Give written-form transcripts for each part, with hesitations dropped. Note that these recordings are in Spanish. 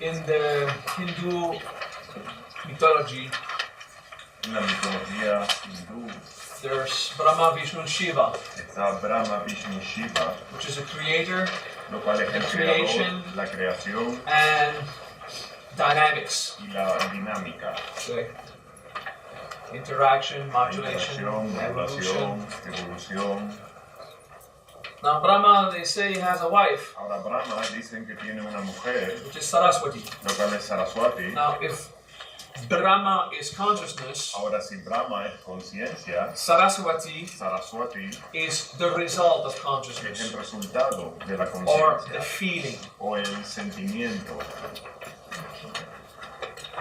In the Hindu mythology, En la mitología hindú there's Brahma, Vishnu, and Shiva, está Brahma, Vishnu, Shiva, which is a creator lo cual es el creation creador, la creación and dynamics. y la dinámica. Okay. Interaction, modulation, Interacción, evolution. modulación, evolución. Now Brahma, they say, has a wife, Ahora Brahma dicen que tiene una mujer, which is Saraswati. lo cual es Saraswati. Now, if Brahma is consciousness, Ahora si Brahma es conciencia, Saraswati Saraswati is the result of es consciousness, el resultado de la or the conciencia feeling. o el sentimiento.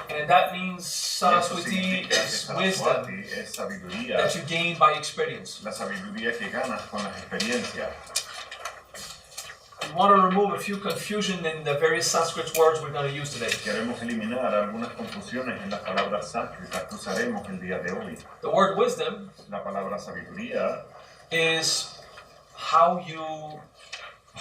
And that means Eso Saraswati significa que is wisdom Saraswati es sabiduría, that you gain by experience. la sabiduría que ganas con las experiencias. We want to remove a few confusion in the various Sanskrit words we're going to use today. Queremos eliminar algunas confusiones en las palabras sánscritas que usaremos el día de hoy. The word wisdom La palabra sabiduría is how you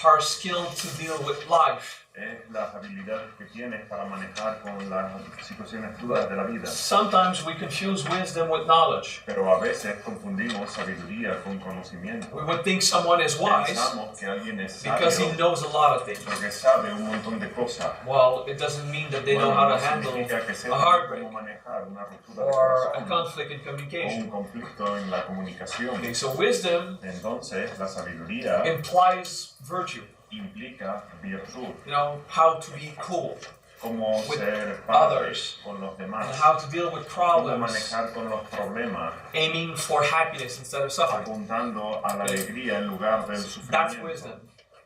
are skilled to deal with life. es las habilidades que tienes para manejar con las situaciones duras de la vida. Sometimes we confuse wisdom with knowledge. Pero a veces confundimos sabiduría con conocimiento. We would think someone is wise Pensamos que alguien es because he sabio knows a lot of things. porque sabe un montón de cosas. Well, it doesn't mean that they know Bueno, how no to handle significa que a sepan heartbreak cómo manejar una ruptura de or a corazón conflict in o communication. un conflicto en la comunicación. Okay, so wisdom Entonces, la sabiduría implies virtue. implica virtud, You know, how to be cool cómo with ser padre others con los and demás, how to deal with cómo problems, manejar con los problemas, aiming for happiness instead of suffering. apuntando a la alegría en lugar del That's sufrimiento. wisdom.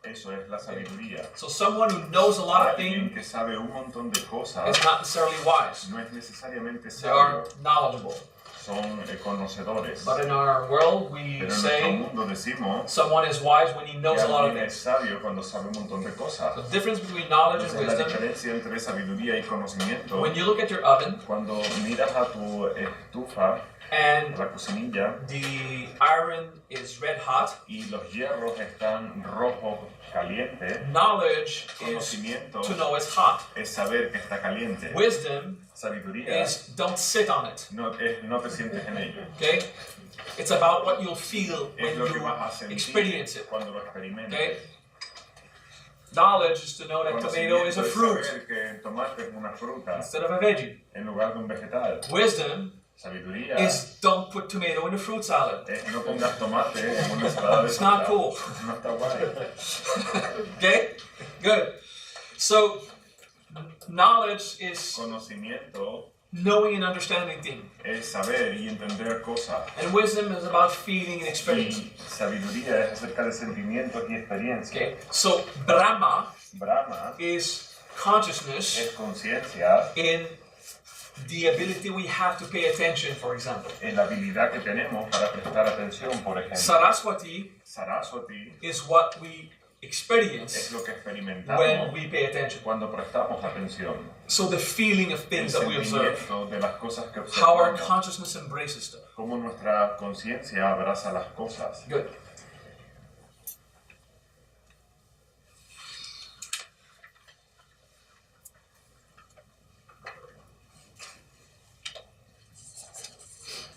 Eso es la sabiduría. So someone who knows a lot of Alguien things que sabe un montón de cosas is not necessarily wise. no es necesariamente They are sabio, knowledgeable. son conocedores. But in our world, we Pero en nuestro say mundo decimos someone is wise when he que knows a lot of alguien es things. sabio cuando sabe un montón de cosas. The difference between knowledge and Entonces, la wisdom, diferencia entre sabiduría y conocimiento, when you look at your oven cuando miras a tu estufa, and la cocinilla, the iron is red hot, y los hierros están rojos calientes, knowledge is conocimiento to know it's hot. es saber que está caliente. Wisdom Sabiduría is don't sit on it. no te sientes en ello. Okay? It's about what you'll feel Es when lo que vas a you sentir experience it. cuando lo experimentes. Okay? Knowledge is to know that tomato is a Es fruit saber que el tomate es una fruta instead of a veggie. en lugar de un vegetal. Wisdom Sabiduría is don't put tomato in a fruit salad. es no pongas tomate en una ensalada de It's not fruta. cool. No está guay. Okay? Good. So, knowledge is Conocimiento knowing and understanding things. es saber y entender cosas. And wisdom is about feeling and experience. Y sabiduría es acerca de sentimientos y experiencias. Okay? So, Brahma Brahma is consciousness es conciencia, in the ability we have to pay attention, for example. es la habilidad que tenemos para prestar atención, por ejemplo. Saraswati Saraswati is what we experience es lo que when experimentamos we pay attention. cuando prestamos atención. So the feeling of El things that we observe, sentimiento de las cosas que how our observamos, consciousness embraces stuff. cómo nuestra conciencia abraza las cosas. Good.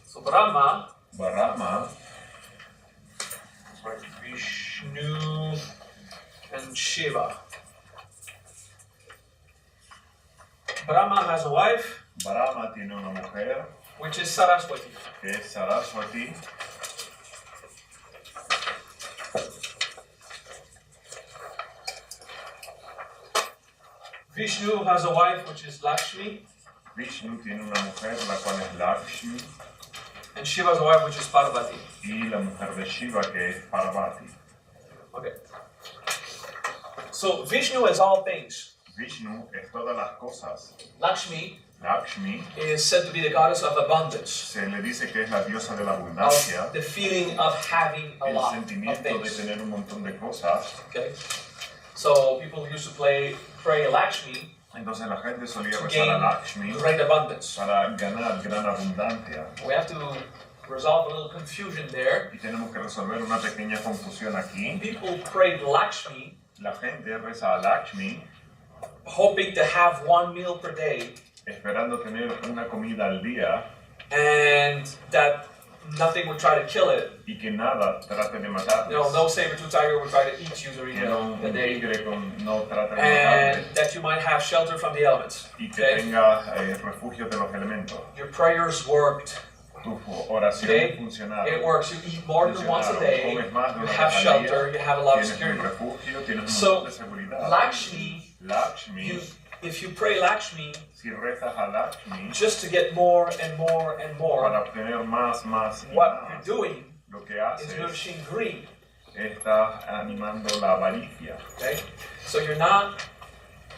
So Brahma, Brahma, Vishnu, and Shiva. Brahma has a wife, Brahma tiene una mujer which is Saraswati. que es Saraswati. Vishnu has a wife, which is Lakshmi, Vishnu tiene una mujer, la cual es Lakshmi, and Shiva has a wife, which is Parvati. y la mujer de Shiva, que es Parvati. Okay. So Vishnu is all things. Vishnu es todas las cosas. Lakshmi Lakshmi is said to be the goddess of abundance, se le dice que es la diosa de la abundancia, of the feeling of having a el lot of sentimiento de things. tener un montón de cosas. Okay. So people used to pray Lakshmi Entonces la gente solía to rezar a gain Lakshmi great abundance. para ganar gran abundancia. We have to resolve a little confusion there. Y tenemos que resolver una pequeña confusión aquí. People prayed Lakshmi La gente reza a Lakshmi hoping to have one meal per day, esperando tener una comida al día and that nothing would try to kill it. y que nada trate de matarles. No saber-tooth tiger would try to eat you during Que no, the un day. tigre no trate de And matarles that you might have shelter from the elements. y que Okay? tenga refugio de los elementos. Your prayers worked. Tus oraciones Okay? funcionaron. It works. You eat more than once a day. Comes más de You una have vez al shelter. día, You have a lot of tienes un security. refugio, tienes un So, montón de seguridad. Lakshmi, if you pray Lakshmi, si rezas a Lakshmi just to get more and more and more, para obtener más y what más, you're doing lo que is haces nourishing greed. está animando la avaricia. Okay? So you're not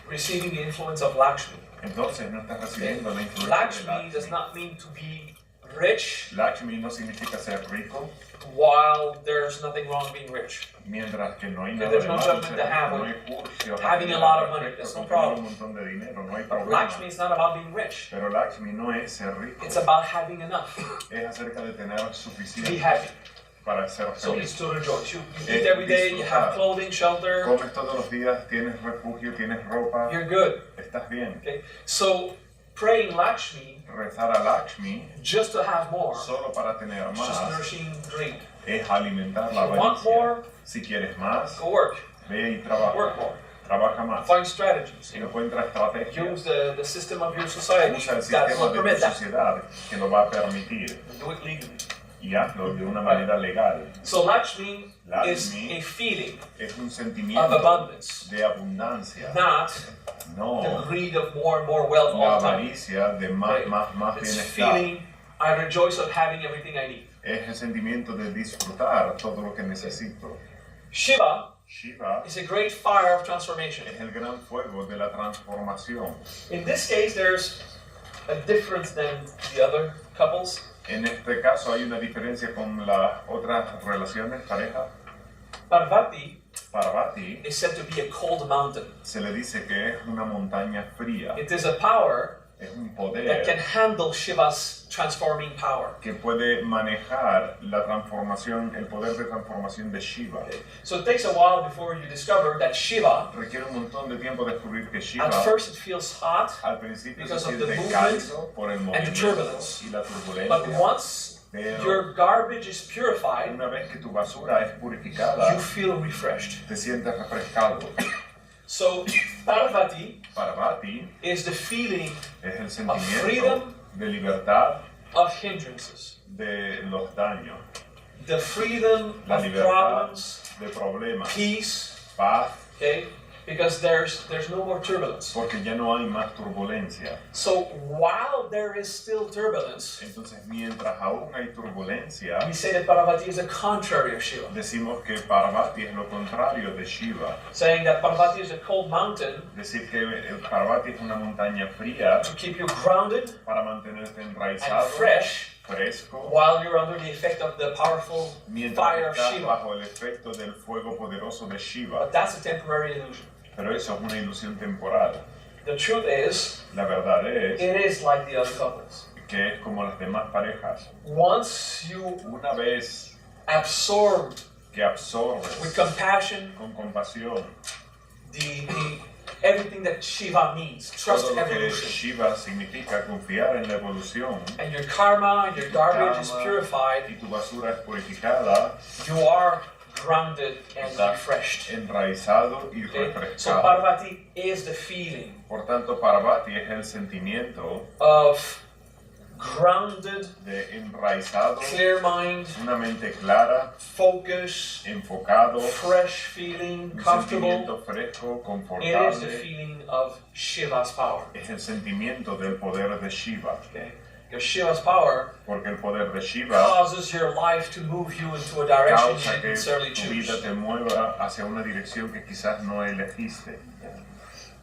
receiving the influence of Lakshmi. Entonces no estás recibiendo la influencia de Lakshmi does not mean to be rich Lakshmi no significa ser rico, while there's nothing wrong being rich. mientras que no hay Okay, nada there's de no malo en judgment ser to have rico, no with hay juicio having a lot of money. That's no problem. un montón de dinero, no hay But problema. Lakshmi is not about being rich. Pero Lakshmi no es ser rico, It's about having enough es acerca de tener to be suficiente happy. para ser So it's feliz. to rejoice. You eat every day, you have clothing, shelter, Comes todos los días, tienes refugio, tienes ropa, you're good. estás bien. Okay? So praying Lakshmi Rezar a Lakshmi just to have more solo para tener is just más nourishing greed. es alimentar la If you want avaricia. more, Si quieres más, go work. ve y trabaja. Work more. Trabaja más. Find strategies. Encuentra estrategias. Use the system of your society Usa el that sistema will de tu permit that. sociedad que lo va a permitir Do it legally. y hazlo de una manera legal. So Lakshmi is Lakshmi a feeling es un of sentimiento abundance, de abundancia, not no the greed of more and more wealth la all the time. avaricia de más, Okay? más It's bienestar. feeling, I rejoice of having everything I need. Es el sentimiento de disfrutar todo lo que necesito. Shiva Shiva is a great fire of transformation. es el gran fuego de la transformación. In this case, there's a difference than the other couples. En este caso hay una diferencia con las otras relaciones, parejas. Parvati Parvati is said to be a cold mountain. se le dice que es una montaña fría, It is a power es un that poder can handle Shiva's transforming power. que puede manejar la transformación, el poder de transformación de Shiva. Okay? So it takes a while before you discover that Shiva, Requiere un montón de tiempo descubrir que Shiva at first it feels hot, al principio se because of the siente movement cálido por el and the movimiento turbulence. y la but turbulencia, once pero your garbage is purified, una vez que tu basura es purificada, you feel refreshed. te sientes refrescado. So Parvati Parvati is the feeling es el freedom, sentimiento de libertad of hindrances, de los daños, the freedom la of libertad problems, de problemas, peace, paz, okay? Because there's no more turbulence. porque ya no hay más turbulencia. So while there is still turbulence, Entonces, mientras aún hay turbulencia, we say that Parvati is the contrary of Shiva, decimos que Parvati es lo contrario de Shiva. saying that Parvati is a cold mountain Decir que el Parvati es una montaña fría to keep you grounded para mantenerte and enraizado, fresh fresco, while you're under the effect of the powerful mientras fire of estás Shiva. bajo el efecto del fuego poderoso de Shiva. But that's a temporary illusion. Pero eso es una ilusión temporal. The truth is, La verdad es it is like the other couples. que es como las demás parejas. Once you Una vez absorb que with absorbes compassion con compasión the everything that Shiva needs, trust todo lo que evolution, Shiva significa confiar en la evolución, and your karma and your garbage is karma purified, y tu basura es purificada, you are grounded and estás refreshed. enraizado y Okay? So refrescado. Parvati is the feeling Por tanto, Parvati es el sentimiento of grounded, de enraizado, clear mind, una mente clara, focus, enfocado, fresh feeling, un comfortable. sentimiento fresco, It is the confortable. feeling of Shiva's power. Es el sentimiento del poder de Shiva, Okay? Because Shiva's power porque el poder de Shiva causes your life to move you into a direction you causa didn't que necessarily tu vida choose. te mueva hacia una dirección que quizás no elegiste.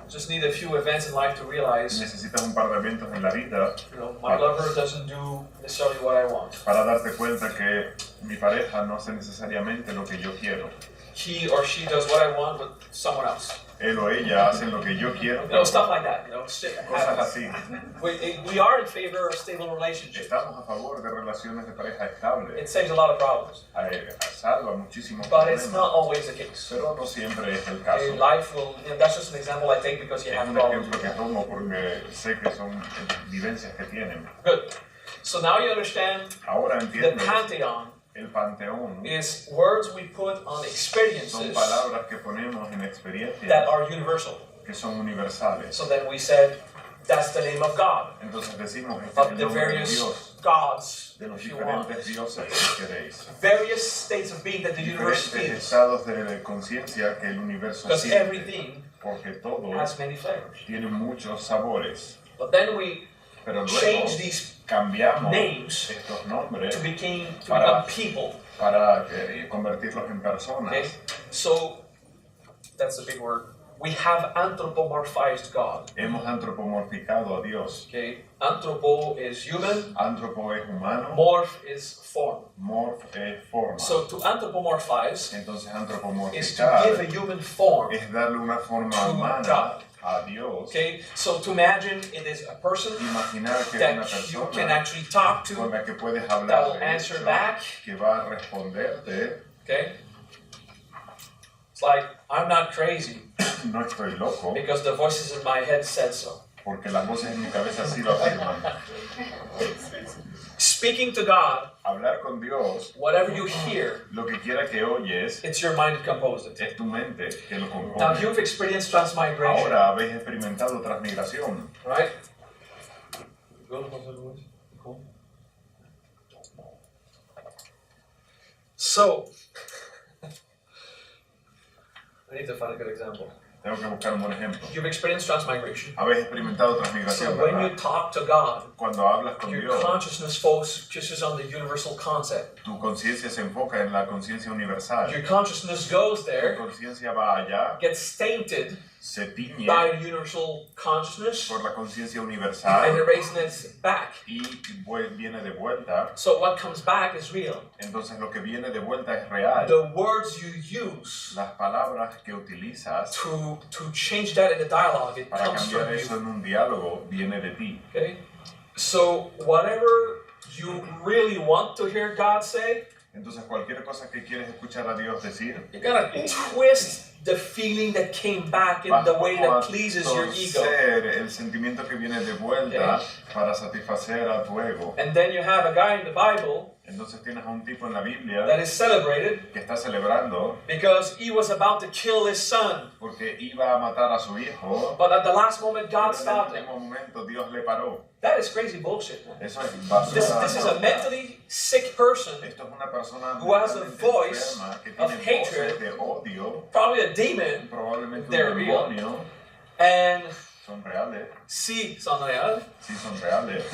Just need a few events in life to realize, Necesitas un par de eventos en la vida my lover doesn't do necessarily what I want. para darte cuenta que mi pareja no hace necesariamente lo que yo quiero. He or she does what I want with someone else. él o ella hacen lo que yo quiero. Stuff like that. Cosas así. We are in favor of stable relationships. Estamos a favor de relaciones de pareja estables. It saves a lot of problems. Salva muchísimos But problemas. it's not always the case. Pero no siempre es el caso. Life will, that's just an example I take because you have Es un problems. ejemplo que tomo porque sé que son vivencias que tienen. Good. So now you understand Ahora the entiendes, pantheon el panteón is words we put on son experiences palabras que ponemos en experiencias that are universal. que son universales. So then we said that's the name of God, Entonces decimos, este es of el the nombre de various Dios, gods, de los if you want. diferentes dioses que queréis. Various states of being that the universe Diferentes is. estados de conciencia que el universo Because siente, everything porque todo has many flavors. tiene muchos sabores. But then we Pero luego change these cambiamos names estos nombres to become Para- people. para convertirlos en personas. Okay? So that's a big word. We have anthropomorphized God. Hemos antropomorficado a Dios. Okay? Anthropo is human, Antropo es humano, morph is form. morph es forma. So to anthropomorphize Entonces is to antropomorficar give a human form. es darle una forma to humana God. a Dios. Okay? So to imagine it is a person Imaginar que es una that you can persona actually talk to, con la que puedes that hablar will de answer hecho, back. que va a responderte. Okay? It's like, I'm not crazy No estoy loco because the voices in my head said so. porque las voces en mi cabeza sí lo afirman. Speaking to God, Hablar con Dios, whatever you hear, lo que quiera que oyes, it's your mind that composed it. es tu mente que lo Now compone. you've experienced transmigration, Ahora habéis experimentado transmigración. right? So, I need to find a good example. Tengo que buscar un buen ejemplo. You've experienced transmigration. Habéis experimentado So transmigración, when ¿verdad? you talk to God, Cuando hablas con your Dios, consciousness focuses on the universal concept. tu conciencia se enfoca en la conciencia universal. Your consciousness goes Tu there, conciencia va allá, gets tainted se tiñe by the universal consciousness, por la conciencia and universal erasing it back. y viene de vuelta. So what comes back is real. Entonces lo que viene de vuelta es real. The words you use Las palabras que utilizas to change that in the dialogue, it para comes cambiar from eso you. en un diálogo viene de ti. Okay? So whatever you really want to hear God say, Entonces cualquier cosa que quieres escuchar a Dios decir, you gotta twist the feeling that came back in vas the way como a that pleases your ego. torcer el sentimiento que viene de vuelta para satisfacer a tu ego. And then you have a guy in the Bible Entonces tienes a un tipo en la Biblia that is celebrated que está celebrando because he was about to kill his son. porque iba a matar a su hijo, But at the last moment, God pero en stopped el him. último momento Dios le paró. That is crazy bullshit, man. Eso es basura. This is a mentally sick person, Esto es una persona who has a mentalmente voice enferma que of tiene hatred, voces de odio, probably a demon, probablemente they're un real. demonio. and Son reales, sí, son real. sí son reales.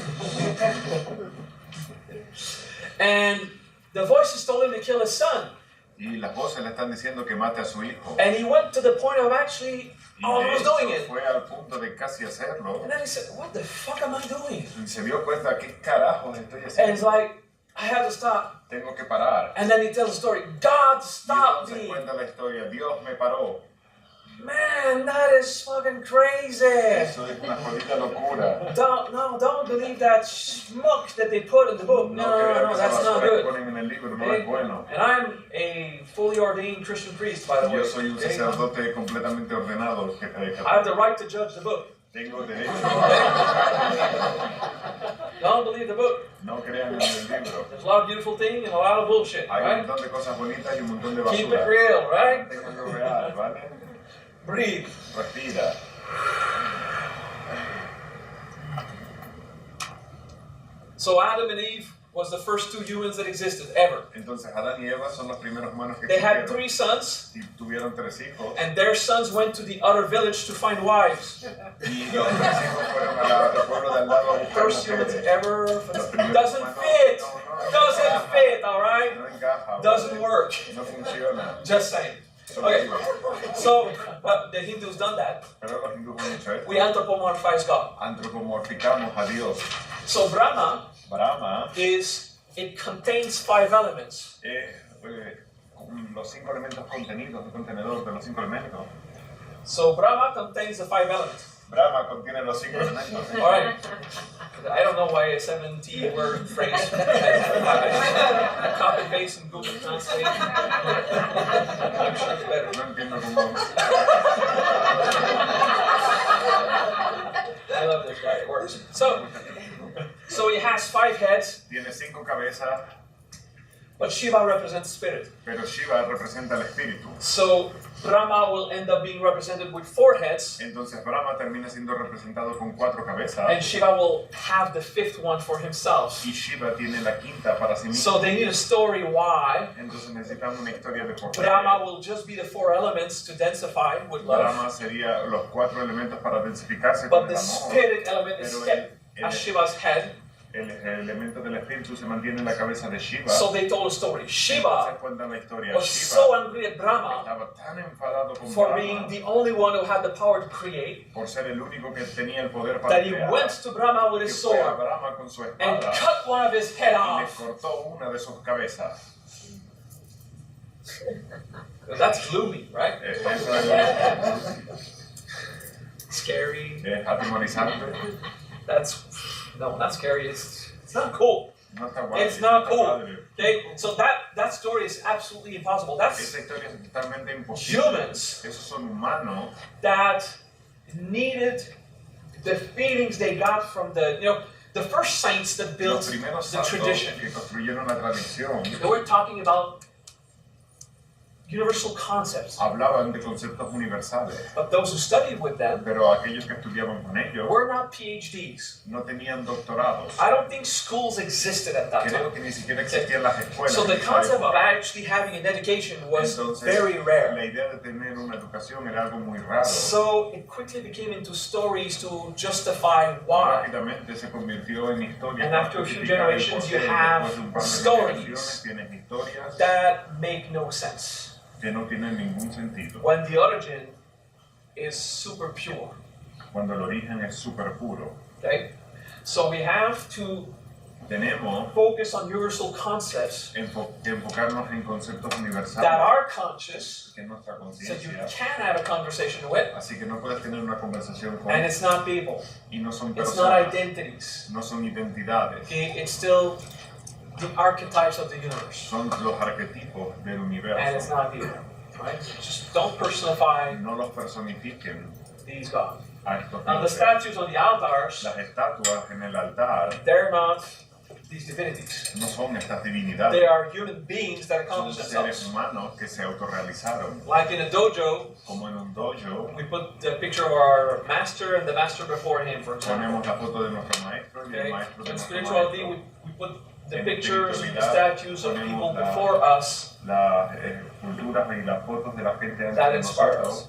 And the voices told him to kill his son. Y las voces le están diciendo que mate a su hijo. And he went to the point of actually Y de almost hecho doing it. fue al punto de casi hacerlo. And then he said, what the fuck am I doing? Y se dio cuenta, ¿qué carajos estoy And it's haciendo? like, I had to stop. Tengo que parar. And then he tells the story, God Y stopped entonces me. cuenta la historia, Dios me paró. Man, that is fucking crazy. Eso es una jodida locura. Don't believe that schmuck that they put in the book. No crean No, que esa that's not basura que good. ponen en el libro no Okay? es bueno. And I'm a fully ordained Christian priest, by the way. Yo soy un Okay? sacerdote completamente ordenado. I have the right to judge the book. Tengo derecho. Don't believe the book. No crean en el libro. There's a lot of beautiful things and a lot of bullshit, Hay un right? montón de cosas bonitas y un montón de Keep it basura. real, right? Manténganlo real, ¿vale? Breathe. Respira. So Adam and Eve was the first two humans that existed ever. Entonces Adán y Eva son los primeros humanos que They had existieron. 3 sons, Y tuvieron 3 hijos. and their sons went to the other village to find wives. Y los 3 hijos fueron al pueblo de al lado a buscar First humans mujeres. ever. Los primeros Doesn't humanos fit. no Doesn't encaja. fit, all right? No encaja. Doesn't ¿vale? work. No funciona. Just saying. Solo Okay. digo. So, but the Hindus done that. Pero los hindúes han hecho esto. We anthropomorphize God. Antropomorficamos a Dios. So Brahma Brahma it contains 5 elements. los 5 elementos contenidos, el contenedor de los 5 elementos. So Brahma contains the 5 elements. Brahma contiene los 5 elementos. All right. I don't know why a 70-word phrase. I copy and paste and Google Translate. I'm sure it's better. No entiendo cómo. I love this guy. It works. So he has 5 heads. Tiene 5 cabezas, But Shiva represents spirit. pero Shiva representa el espíritu. So Brahma will end up being represented with 4 heads. Entonces Brahma termina siendo representado con 4 cabezas. And Shiva will have the 5th one for himself. Y Shiva tiene la quinta para sí mismo. So they need a story why Entonces necesitamos una historia de por qué. Brahma will just be the 4 elements to densify with love. Brahma sería los 4 elementos para densificarse But con the el amor. spirit element is Pero kept as Shiva's head. el elemento del espíritu se mantiene en la cabeza de Shiva. So they told a story. Entonces Shiva cuentan la historia. was Shiva so angry at Brahma estaba tan enfadado con for Brahma being the only one who had the power to create por ser el único que tenía el poder para that he crear, went to Brahma with que his fue a sword Brahma con su and espada cut one of his head y le off. cortó una de sus cabezas. That's gloomy, right? Eso es Scary. atemorizante. That's not scary. It's not cool. No está guay. It's not Está cool. padre. Okay, so that story is absolutely impossible. That's Esa historia es totalmente imposible. humans Esos son humanos that needed the feelings they got from the first saints that los built primeros the santos tradition. que construyeron la tradición They were talking about universal concepts, hablaban de conceptos universales, but those who studied with them pero aquellos que estudiaban con ellos were not PhDs. no tenían doctorados. I don't think schools existed at that Creo time. que ni siquiera existían las escuelas. So the en esa concept of época. actually having an education was Entonces, very rare. la idea de tener una educación era algo muy raro. So it quickly became into stories to justify why. Rápidamente se convirtió en historias. And para after a few justificar el generations, porqué. you have Después de un par de stories generaciones, tienes historias That make no sense. que no tienen ningún sentido. When the origin is super pure. Cuando el origen es súper puro. Okay? So we have to Tenemos focus on universal concepts que enfocarnos en conceptos that universales are conscious, que es nuestra so you conciencia. can have a conversation with, Así que no puedes tener una conversación con and it's not people, y no son it's not personas, identities. no son identidades, Okay? It's still the archetypes of the universe, son los arquetipos del and it's universo. not people. Right? Just don't personify No los personifiquen these gods. a estos Now the dioses. statues on the altars, Las estatuas en el altar they're not these divinities. no son estas They divinidades, are human beings that son accomplish seres themselves. humanos que se autorrealizaron. Like in a dojo, Como en un dojo, we put the picture of our master and the master before him, for example. ponemos la foto de nuestro maestro y Okay? el maestro de In nuestro spirituality, maestro. we put the En pictures and the espiritualidad, statues of ponemos people la- before us Las esculturas y las fotos de la gente antes that de inspire nosotros us.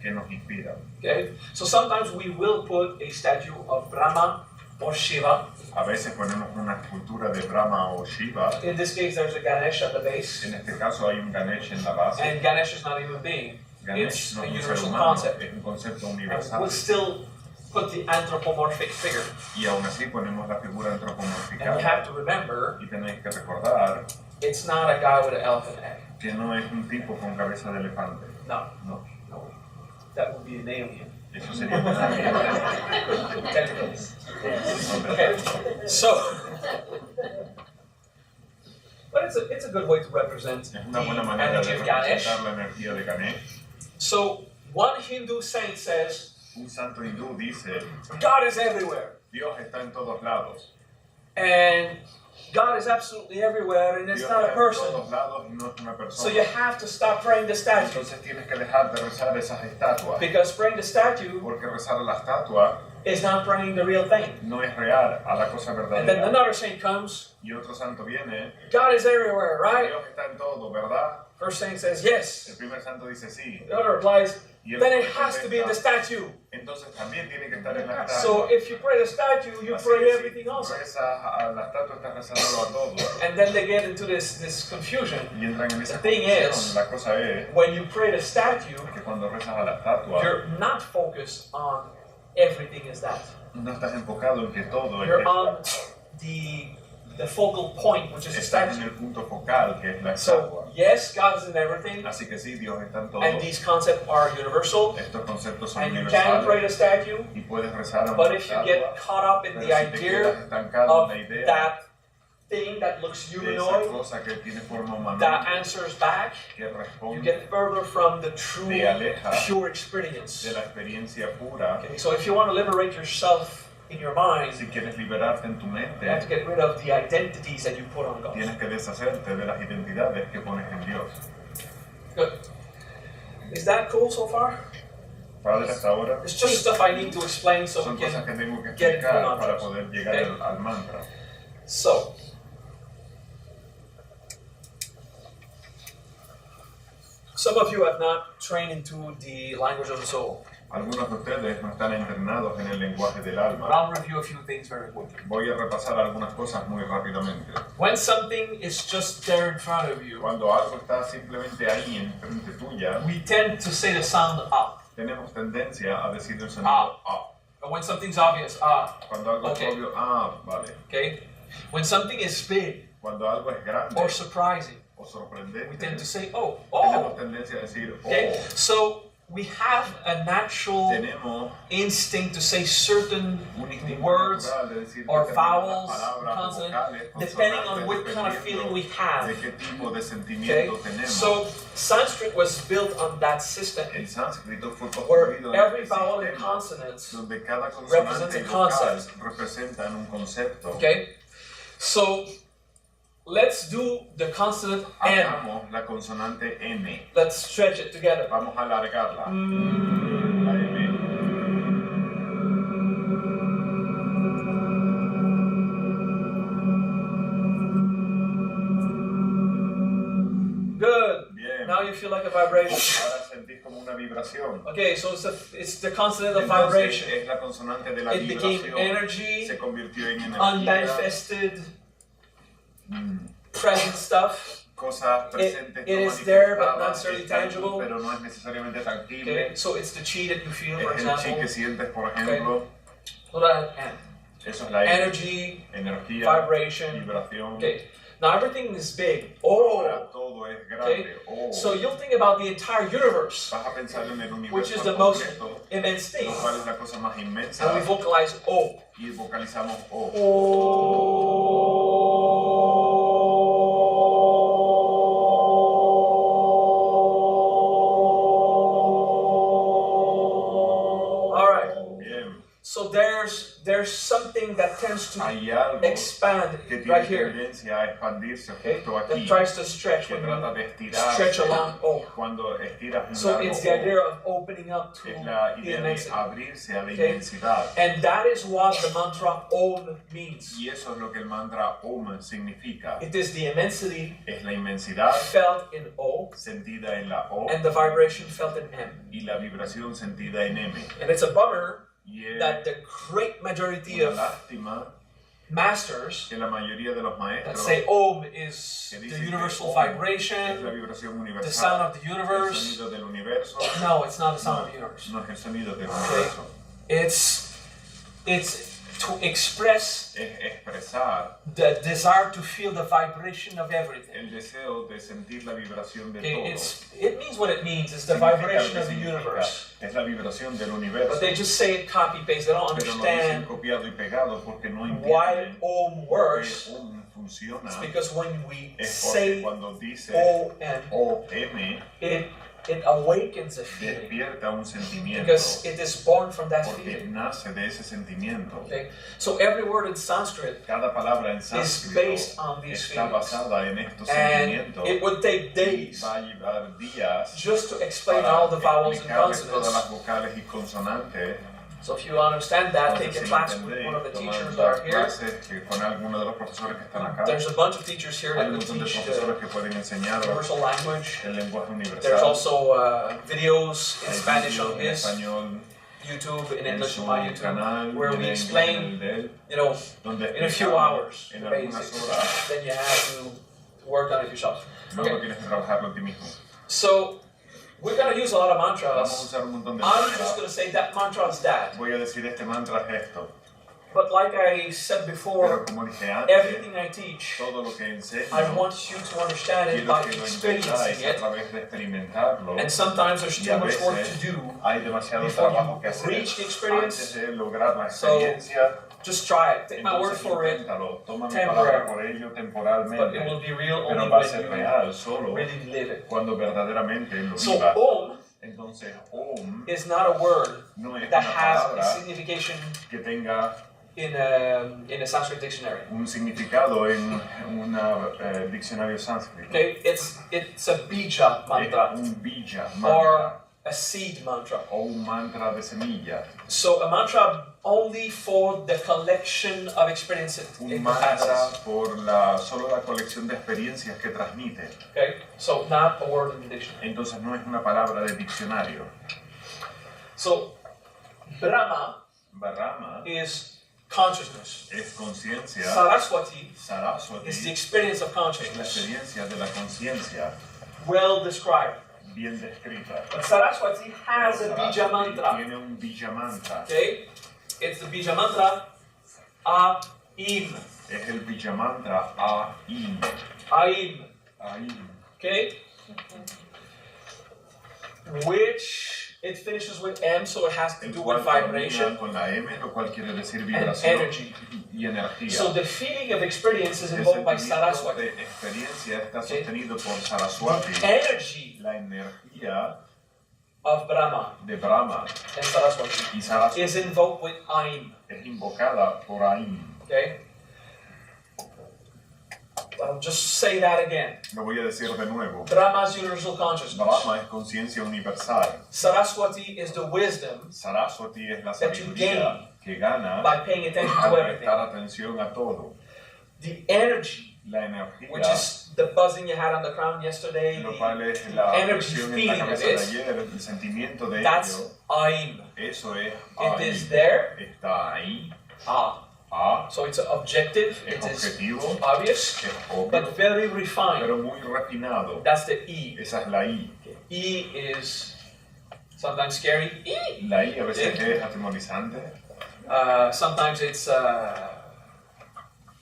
que nos inspiran. Okay? So sometimes we will put a statue of Brahma or Shiva. A veces ponemos una escultura de Brahma o Shiva. In this case, there's a Ganesh at the base. En este caso hay un Ganesh en la base. And Ganesh is not a human being. Ganesh It's no a es un ser universal humano, concept. es un concepto And universal. we'll still put the anthropomorphic figure. Y aún así ponemos la figura And you antropomorficada. have to remember, Y tenéis que recordar it's not a guy with an elephant head. que no es un tipo con cabeza de elefante. No, No, no. That would be an alien. eso sería un alien. Tentacles. Okay, so, but it's a good way to represent Es the una buena manera energy de of Ganesh. representar la energía de Ganesh. So, one Hindu saint says, Un santo hindú dice, God is everywhere. Dios está en todos lados. And God is absolutely everywhere, and it's Dios not a está en person. todos lados y no es una So persona. you have to stop praying the statue. Entonces tienes que dejar de rezar esas estatuas. Because praying the statue Porque rezar a la estatua is not praying the real thing. no es real a la cosa And then verdadera. another saint comes, Y otro santo viene, God is everywhere, right? Dios está en todo, ¿verdad? First saint says, El yes. primer santo dice sí. The other replies, Y el then it otro has to be in the contesta, statue. entonces también tiene que estar en la So estatua. if you pray the statue, you Así pray que everything si else. rezas a la estatua, estás rezándolo a todo. And then they get into this confusion. Y entran en esa The thing confusión. is, La cosa es When you pray the statue, que cuando rezas a la estatua, you're not focused on everything is that. no estás enfocado en que todo es You're eso. on the the focal point, which is the Estás en statue. el punto focal, que es la So, estatua. yes, God is in everything, Así que sí, Dios está en todo. and these concepts are universal, Estos conceptos son and you can pray universales. the statue, Y puedes rezar a but una if you estatua. get caught up in Pero the si te quedas idea estancado of en la idea that thing that looks de esa humanoid, cosa que tiene forma that humanoide, answers back, que you responde get further from the true, Te aleja pure experience. de la experiencia pura. Okay, so if you want to liberate yourself in your mind, Si quieres liberarte en tu you have mente, to get rid of the identities that you put on God. tienes que deshacerte de las identidades que pones en Dios. Good. Is that cool so far? Padre, hasta ahora It's just stuff I need to explain so son we cosas can. que tengo que get into explicar mantras. para poder llegar Okay. al mantra. So, some of you have not trained into the language of the soul. Algunos de ustedes no están entrenados en el lenguaje del But alma. I'll review a few things very quickly. Voy a repasar algunas cosas muy rápidamente. When something is just there in front of you, Cuando algo está simplemente ahí enfrente tuya, we tend to say the sound up. tenemos tendencia a decir el sonido ah. But when something's obvious, Cuando algo Okay. es obvio, vale. okay? When something is big Cuando algo es grande or surprising, o we sorprendente, tend to say, oh, tenemos oh. tendencia a decir Okay? oh. So we have a natural Tenemos instinct to say certain un instinto words natural de decir or determinadas vowels, palabras, consonants, vocales, depending on consonantes, what kind of feeling we de have. qué tipo de Okay? sentimiento tenemos. So Sanskrit was built on that system El sánscrito fue where construido every en vowel and sistema consonants. donde cada represents consonante a y vocal concept. representan un concepto. Okay? So let's do the consonant N. Hagamos la consonante M. Let's stretch it together. Vamos a alargarla. La M. Good. Bien. Now you feel like a vibration. Ahora sentís como una vibración. Okay, so it's the consonant of Entonces, vibration. es la consonante de la It became vibración. energy, Se convirtió en energía. unmanifested, present stuff. Cosas presentes It no is there, but not manifestadas, necessarily está ahí, tangible. pero no es necesariamente tangible. Okay, so it's the chi that you feel, for Es el chi que example. sientes, por ejemplo. So that N. Eso es la M. Energy, Energía, vibration. vibración. Okay. Now everything is big. Ahora Oh. todo es Okay. grande. Oh. So you'll think about the entire universe, Vas a pensar en el which universo is the al most completo, immense thing. lo cual es la cosa más inmensa, And we vocalize O. y vocalizamos O. Alright. Bien. So there's something that tends to Hay algo expand que tiene right here. tendencia a expandirse Okay? justo That aquí, tries to stretch que when trata you de estirar stretch along O. cuando estiras un So largo it's the O. idea of opening up to Es la the idea de immensity. abrirse a la Okay. inmensidad. And that is what the mantra Om means. Y eso es lo que el mantra Om significa. It is the immensity Es la inmensidad felt in O sentida en la O and the vibration felt in M. y la vibración sentida en M. And it's a bummer Y es that the great majority una of lástima masters que la mayoría de los that maestros say Om is que the dicen que universal Om es la vibration, vibración the sound universal, of the el universe. sonido del universo. No, it's not the sound No, of the universe. no es el sonido del universo. It's to express Es expresar the desire to feel the vibration of everything. el deseo de sentir la vibración de Okay, todo. it means what it means. It's the Significa vibration lo of que the significa. universe. Es la vibración del But universo. they just say it copy paste. They don't Pero no dicen understand copiado y pegado porque no why entienden Om por works. qué Om funciona. It's because when we Es porque say cuando dice O-M, O-M, it awakens a feeling despierta un sentimiento because it is born from that porque feeling. nace de ese sentimiento. Okay? So every word in Sanskrit Cada palabra en is sánscrito based on these está feelings. basada en estos And sentimientos. it would take days Va a llevar días just to explain para all the vowels and explicarles todas las consonants. vocales y consonantes. So if you understand that, take Entonces, a si class entendéis, with one of the tomar teachers that are here. clases con alguno de los profesores que están acá. There's a bunch of teachers here Hay that un will montón de teach profesores the que pueden enseñar universal language. el lenguaje There's universal. also videos in Hay Spanish vídeos on en his español, YouTube, in en English su on my YouTube, canal, where we en explain, el de él, you know, donde in a few explicamos hours, en the algunas basics. horas, Then you have to work on it yourself. luego Okay. tienes que trabajarlo en ti mismo. So we're gonna use a lot of Vamos a mantras. usar un montón de I'm just mantras. gonna say that mantra is that. Voy a decir este mantra es esto. But like I said Pero before, como dije antes, everything I teach, todo lo que enseño, I want you to understand it quiero by que lo experiencing entendáis a it. través de experimentarlo. And sometimes there's Y too a much work veces to do. hay demasiado before trabajo que you hacer reach the experience. antes de lograr la So, experiencia. Just try it. Take my word Entonces for it. inténtalo, toma mi temporary. palabra por ello But temporalmente, it will be real pero only va a when ser you real solo really live it. cuando verdaderamente lo So vivas. Om Entonces, Om is not a word no es that una has a palabra signification que tenga in a Sanskrit dictionary. un significado en un diccionario sánscrito. Okay, it's a bija mantra Es un bija or mantra a seed mantra. o un mantra de semilla. So a mantra only for the collection of experiences Un it mantra passes. por solo la colección de experiencias que transmite. Okay, so not a word in the dictionary. Entonces no es una palabra de diccionario. So Brahma Brahma is consciousness. es conciencia. Saraswati Saraswati is the experience of es la consciousness. experiencia de la conciencia Well described. bien descrita. But Saraswati has a bija Saraswati mantra. tiene un bija mantra. Okay? It's the bija mantra Aim. Es el bija mantra Aim. Aim. Aim. Okay? Which it finishes with M, so it has to El do cual with termina vibration con la M, lo cual quiere decir and vibración energy. y energía. So the feeling of experience is El invoked by sentimiento Saraswati. de experiencia está Okay. sostenido por Saraswati. Energy La energía of Brahma de Brahma and Saraswati y Saraswati is invoked with Aim. es invocada por Aim. Okay? I'll just say that again. Lo voy a decir de nuevo. Brahma's universal consciousness. Brahma es conciencia universal. Saraswati is the wisdom Saraswati es la that you sabiduría que gana by paying attention al to everything. prestar atención a todo. The energy, La energía, which is the buzzing you had on the crown yesterday, lo the cual es la energy presión en la feeling of cabeza de it, ayer, el sentimiento de that's ello, Aim. eso es It is ahí. there. Está ahí. Ah. So it's objective, Es it is objetivo, obvious, es obvio, but very refined. pero muy refinado. That's the E. Esa es la I. E is sometimes scary. E. La I a veces es atemorizante, Sometimes it's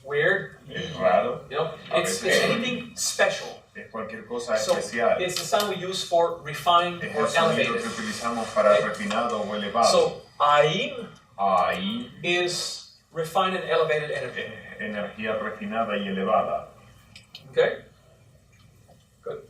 weird. es raro, You know, A it's veces- anything special. es cualquier cosa So especial. it's the sound we use for refined Es or el sonido elevated. que utilizamos para Okay. refinado o elevado. So Aim Ahí is refined and elevated energy. es energía refinada y elevada. Okay? Good.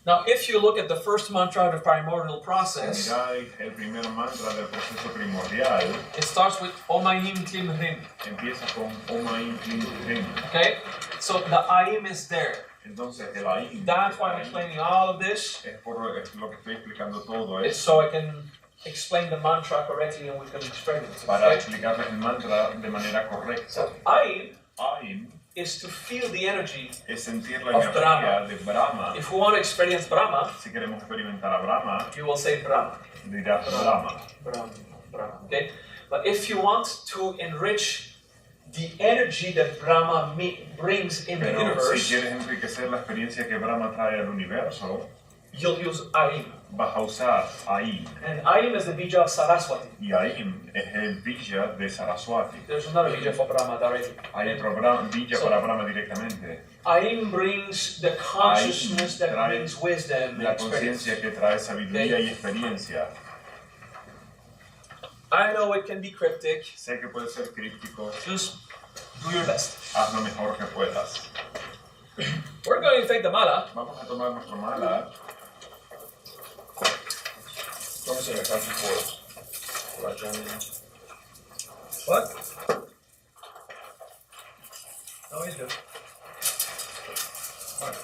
Now, if you look at the first mantra of the primordial Si process, miráis el primer mantra del proceso primordial, it starts with Om Aim Klim Hrim. empieza con Om Aim Klim Krim. Okay? So the Aim is there. Entonces el Aim That's why I'm explaining all of this. es por lo que estoy explicando todo It's esto. so I can explain the mantra correctly and we can spread it. Para Okay? explicarles el mantra de manera correcta. So Aim Aim is to feel the energy. es sentir la Of energía Brahma. de Brahma. If we want to experience Brahma, Si queremos experimentar a Brahma, you will say Brahma. dirás Brahma. Brahma, Brahma. Okay? But if you want to enrich the energy that Brahma brings in the Pero si universe, quieres enriquecer la experiencia que Brahma trae al universo, you'll use Aim. vas a usar Aim. And Aim is the bija of Saraswati. Y Aim es el Bija de Saraswati. There's another bija for Brahma directly. Hay otro Bija So- para Brahma directamente. Aim brings the consciousness that trae brings wisdom and La experience. conciencia que trae sabiduría y experiencia. I know it can be cryptic. Sé que puede ser críptico. Just do your best. Haz lo mejor que puedas. We're going to take the mala. Vamos a tomar nuestro mala. Vamos a ver acá What? No, he's good. Alright.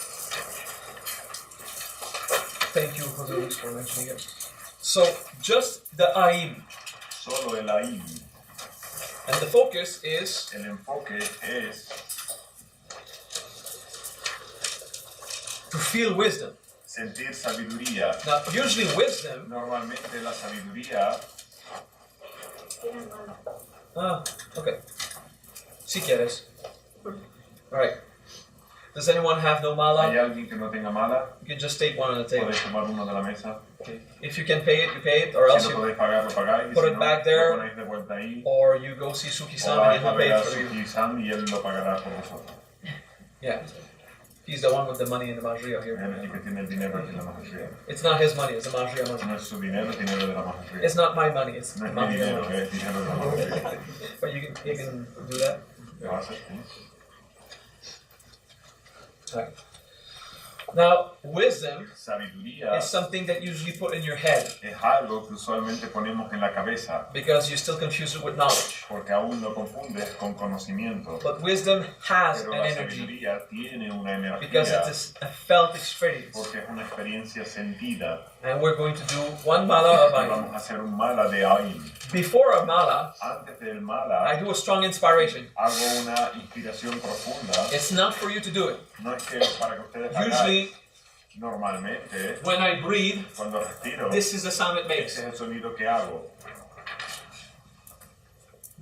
Thank you, Jose Luis, for mentioning it. So, just the Aim. Solo el Aim. And the focus is El enfoque es to feel wisdom. sentir sabiduría. Now, usually wisdom. Normalmente la sabiduría, Ah, okay. Si quieres. Alright. Does anyone have no ¿Hay mala? alguien que no tenga mala? You can just take one on the table. Podéis tomar uno de la mesa. Okay. If you can pay it, you pay it, or else Si lo you, podéis pagar, lo pagáis. Y put si it no, back there. lo ponéis de vuelta ahí. or you go see O Suki-san and vais a he'll ver pay a it for you. Suki-san y él lo pagará por vosotros. Yeah. He's the one with the money in the Majria here. Él es el que tiene el dinero aquí en la maestría. It's not his money, it's the Majria money. No es su dinero, es dinero de la maestría. It's not my money, it's No the es mi Majria dinero, money. es dinero de la maestría. But you can do that. ¿Lo haces? Right. Now, wisdom Sabiduría is something that you usually put in your head es algo que usualmente ponemos en la cabeza because you still confuse it with knowledge. porque aún lo confundes con conocimiento. But wisdom has Pero an la energy sabiduría tiene una because energía it is a felt experience. porque es una experiencia sentida. And we're going to do one mala of Y Ayin. vamos a hacer un mala de Ayin. Before a mala, Antes del I mala do a strong inspiration. hago una inspiración profunda. It's not for you to do it. No es que para que ustedes hagan. Usually, Normalmente, when I breathe, cuando respiro, this is the sound it ese makes. es el sonido que hago.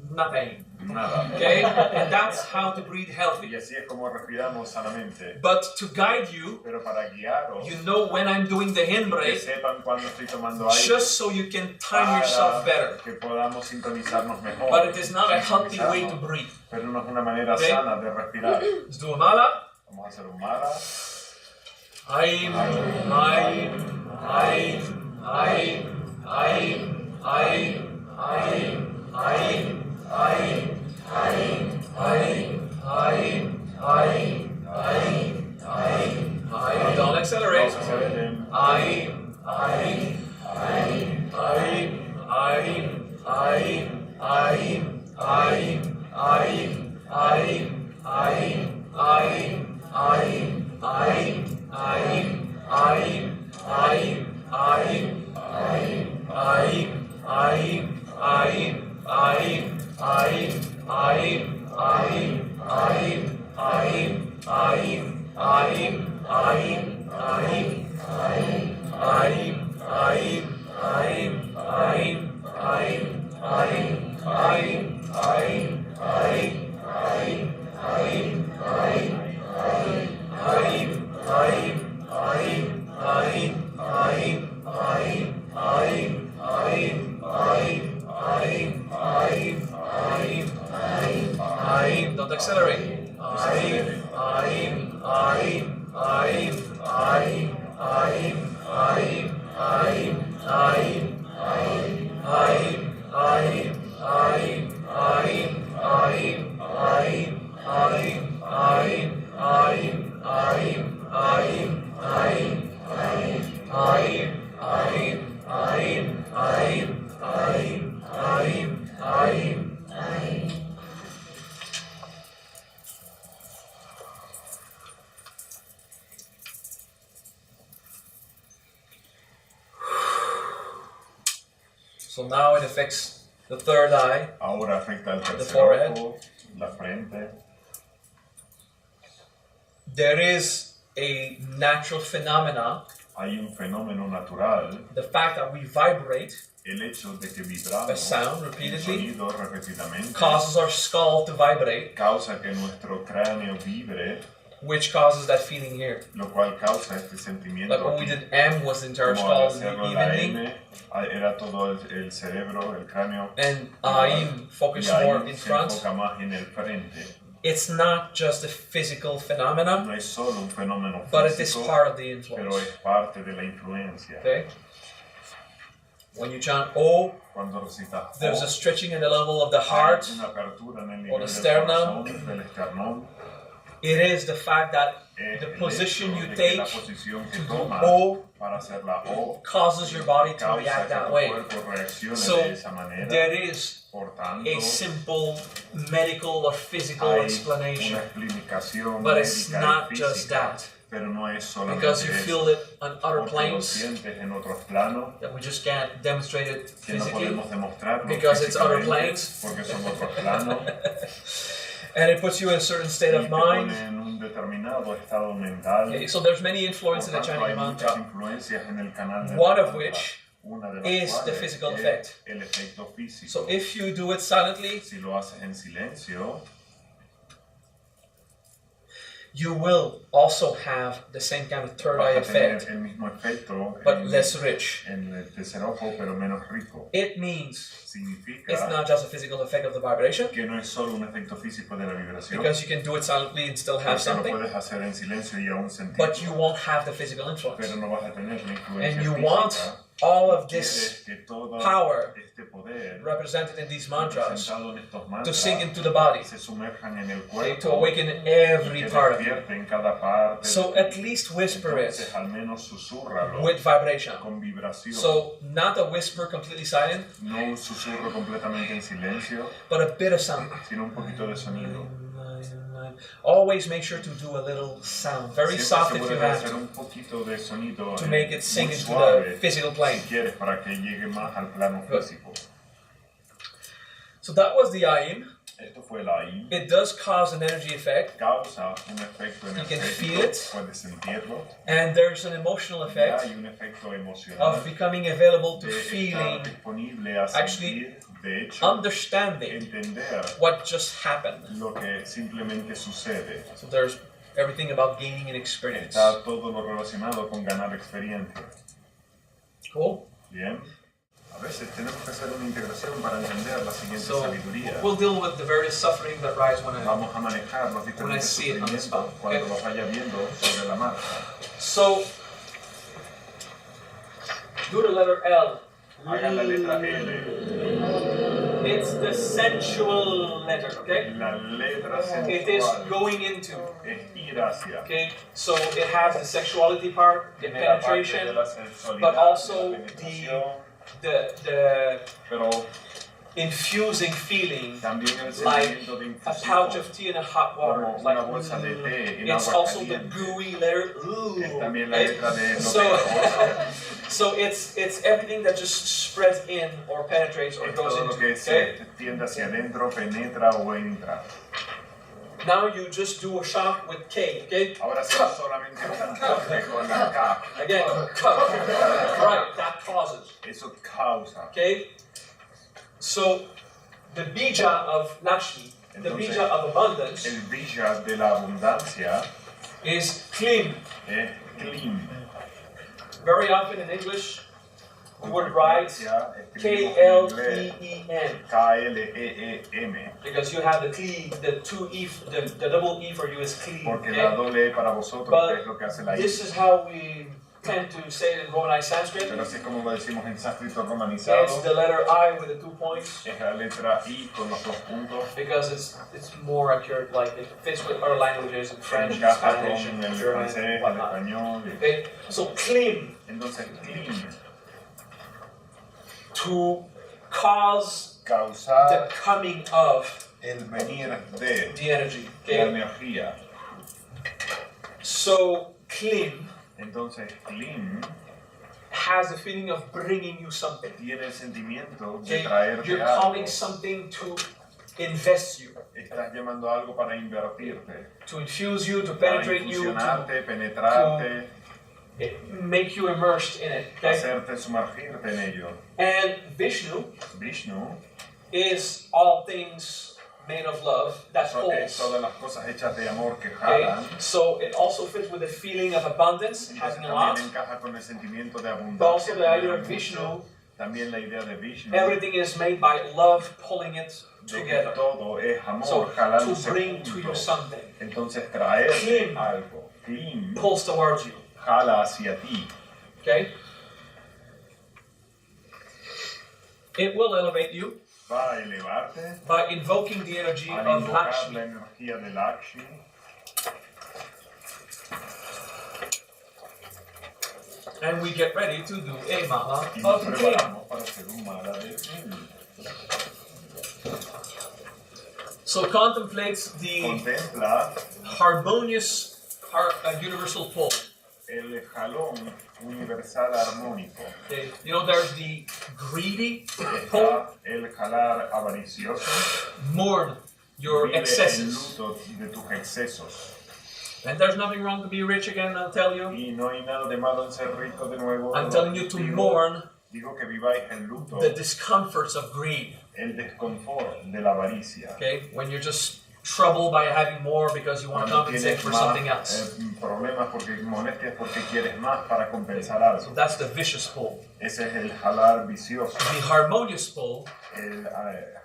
Nothing. Nada. Okay? And that's how to breathe healthy. Y así es como respiramos sanamente. But to guide you, Pero para guiaros, you know when I'm doing the que handbrake, sepan cuando estoy tomando aire, just so you can time yourself better. que podamos sintonizarnos mejor. But it is not a healthy way to Sintonizarnos. breathe. Pero no es una manera Okay. sana de respirar. Let's do a mala. Vamos a hacer un mala. I'm, don't accelerate. Don't accelerate. So now it affects the third eye. Ahora afecta el tercer forehead. ojo, la frente. There is a natural phenomena, Hay un fenómeno natural, the fact that we vibrate el hecho de que a vibramos sound un repeatedly sonido repetidamente causes our skull to vibrate, causa que nuestro cráneo vibre, which causes that feeling here. lo cual causa este sentimiento Like when we aquí. did M was the entire Como al skull hacerlo la evenly, M, era todo el cerebro, el cráneo, and Aim y focused more ahí in se front. enfoca más en el frente. It's not just a physical phenomenon, No es solo un fenómeno but it is físico, part of the pero influence. es parte de la influencia. Okay? When you chant O, Cuando recitas there's O, a stretching in the level of the heart. hay una apertura en el or nivel the del sternum. corazón, del esternón. It is the fact that Es the el position hecho you de que la take posición que to do tomas O para hacer la O causes your body to causa react que that tu way. cuerpo reaccione So, de esa manera. There is Por tanto, a simple medical or physical hay explanation, una explicación but it's médica y not just física, that, pero no es solamente because you eso, feel it on other porque lo planes sientes en otros planos that we just can't demonstrate it que no physically, podemos demostrarlo because it's other físicamente, planes. porque son otros planos and it puts you in a certain state y of te mind. pone en un determinado estado mental. Okay, so there's many Por influences in the tanto, Chanting hay muchas Mantra, influencias en el canal de one la of mantra, which una de las is the cuales physical es effect. el efecto físico. So if you do it silently, Si lo haces en silencio, You will also have the same kind of third eye Vas a tener effect, el mismo efecto but less rich. en el tercer ojo, pero menos rico. It means Significa it's not just a physical effect of the vibration, que no es solo un efecto físico de la vibración, because you can do it silently and still have porque lo something, puedes hacer en silencio y aún sentirlo, but you won't have the physical influence. pero no vas a tener la influencia And you física. want all of this Quieres que todo power este poder represented in these mantras representado en estos to mantras sink into the body, se sumerjan en el okay, cuerpo, to awaken y every que part of you. despierten cada parte. So at least whisper Entonces, it al menos susúrralo with vibration. con vibración. So not a whisper completely silent, No un susurro completamente en silencio, but a bit of sound. sino un poquito de sonido. Always make sure to do a little sound, very Siempre soft if you asegúrate de have hacer to, un poquito de sonido to make it sink muy into the suave, physical si plane. quieres, para que llegue más al plano Good. físico. So that was the Aim. Esto fue la I. It does cause an energy effect, Causa un efecto You can energético, feel it. puedes sentirlo. and there's an emotional Y effect hay un efecto emocional of becoming available to de estar feeling, disponible a actually, sentir, de hecho, understanding entender what just happened. lo que simplemente sucede. So there's everything about gaining an experience. Está todo lo relacionado con ganar experiencia. Cool. Bien. A veces tenemos que hacer una integración para entender la siguiente So sabiduría. we'll deal with the various suffering that rise when I. Vamos a manejar los When I diferentes see it on the sufrimientos spot, cuando okay? los vaya viendo sobre la marcha. So do the letter L. Hagan la letra L. It's the sensual letter, okay? La letra It is sensual going into, es ir hacia. okay? So it has the sexuality part, the Tiene la parte de penetration, la sensualidad, but also de la penetración, the pero infusing feeling, también el like sentimiento de a pouch infusión, of tea in a hot water. como Like, una bolsa de té en it's agua also the caliente. gooey letter. Es también la Okay? letra de lo So, pegajoso. so it's everything that just spreads in or penetrates or Es goes todo lo into. que Okay? se tiende hacia adentro, penetra o entra. Now you just do a shot with K. Okay? Ahora sí, solamente un toque con la K. Again, cup. Right, that causes. Eso causa. Okay? So the bija of Lakshmi, the Entonces, bija of abundance, El bija de la abundancia is Klim. es clean. Very often in English, the word writes Escribimos en inglés K-L-E-E-N. K-L-E-E-M. Because you have the Kli, the two E, the double E for you is Kli. Porque la doble E para vosotros But es lo que hace la I. this is how we tend to say it in Romanized Sanskrit. Pero así es como lo decimos en sánscrito It's romanizado. the letter I with the 2 points. Es la letra I con los dos puntos. Because it's more accurate, like it fits with other languages, in French, and Encaja Spanish, con and el German, francés, and el whatnot. español. Okay, so Klim, Entonces, clean, to cause the causar coming of el venir de the energy. la Okay, energía. so Klim Entonces, clean has the feeling of bringing you something. tiene el sentimiento de Okay, traerte you're algo. calling something to invest you, Estás llamando a algo para invertirte, to infuse you, to para penetrate you, to infusionarte, penetrarte, make you immersed in it. Okay, hacerte sumergirte en ello. and Vishnu Vishnu is all things made of love that es holds. todas las cosas hechas de amor que Okay, jalan. so it also fits with the feeling of abundance, Entonces having a lot. también encaja con el sentimiento de But also abundancia. the idea of Vishnu, También la idea de Vishnu, everything is made by love pulling it de que together. todo es amor So to jalándose bring to you juntos. something Entonces traer Clean. algo, clean, pulls towards you. jala hacia ti. Okay? It will elevate you Va a elevarte, by invoking the energy al of invocar Lakshmi. la energía de Lakshmi. And we get ready to do a mala Y nos of Klim. preparamos para hacer un mala de Klim. So contemplates the Contempla harmonious universal pull. el jalón universal armónico. Okay? You know, there's the greedy pull. Está el jalar avaricioso. Mourn your Vive el excesses. luto de tus excesos. And there's nothing wrong to be rich again, I'll tell you. Y no hay nada de malo en ser rico de nuevo. I'm telling you to mourn Digo que viváis el luto, the discomforts of greed. el desconfort de la avaricia. Okay? When you're just trouble by having more because you want to Cuando compensate tienes for más something else. problemas porque molestias porque quieres más para compensar algo. So that's the vicious pull. Ese es el jalar vicioso. The harmonious pull El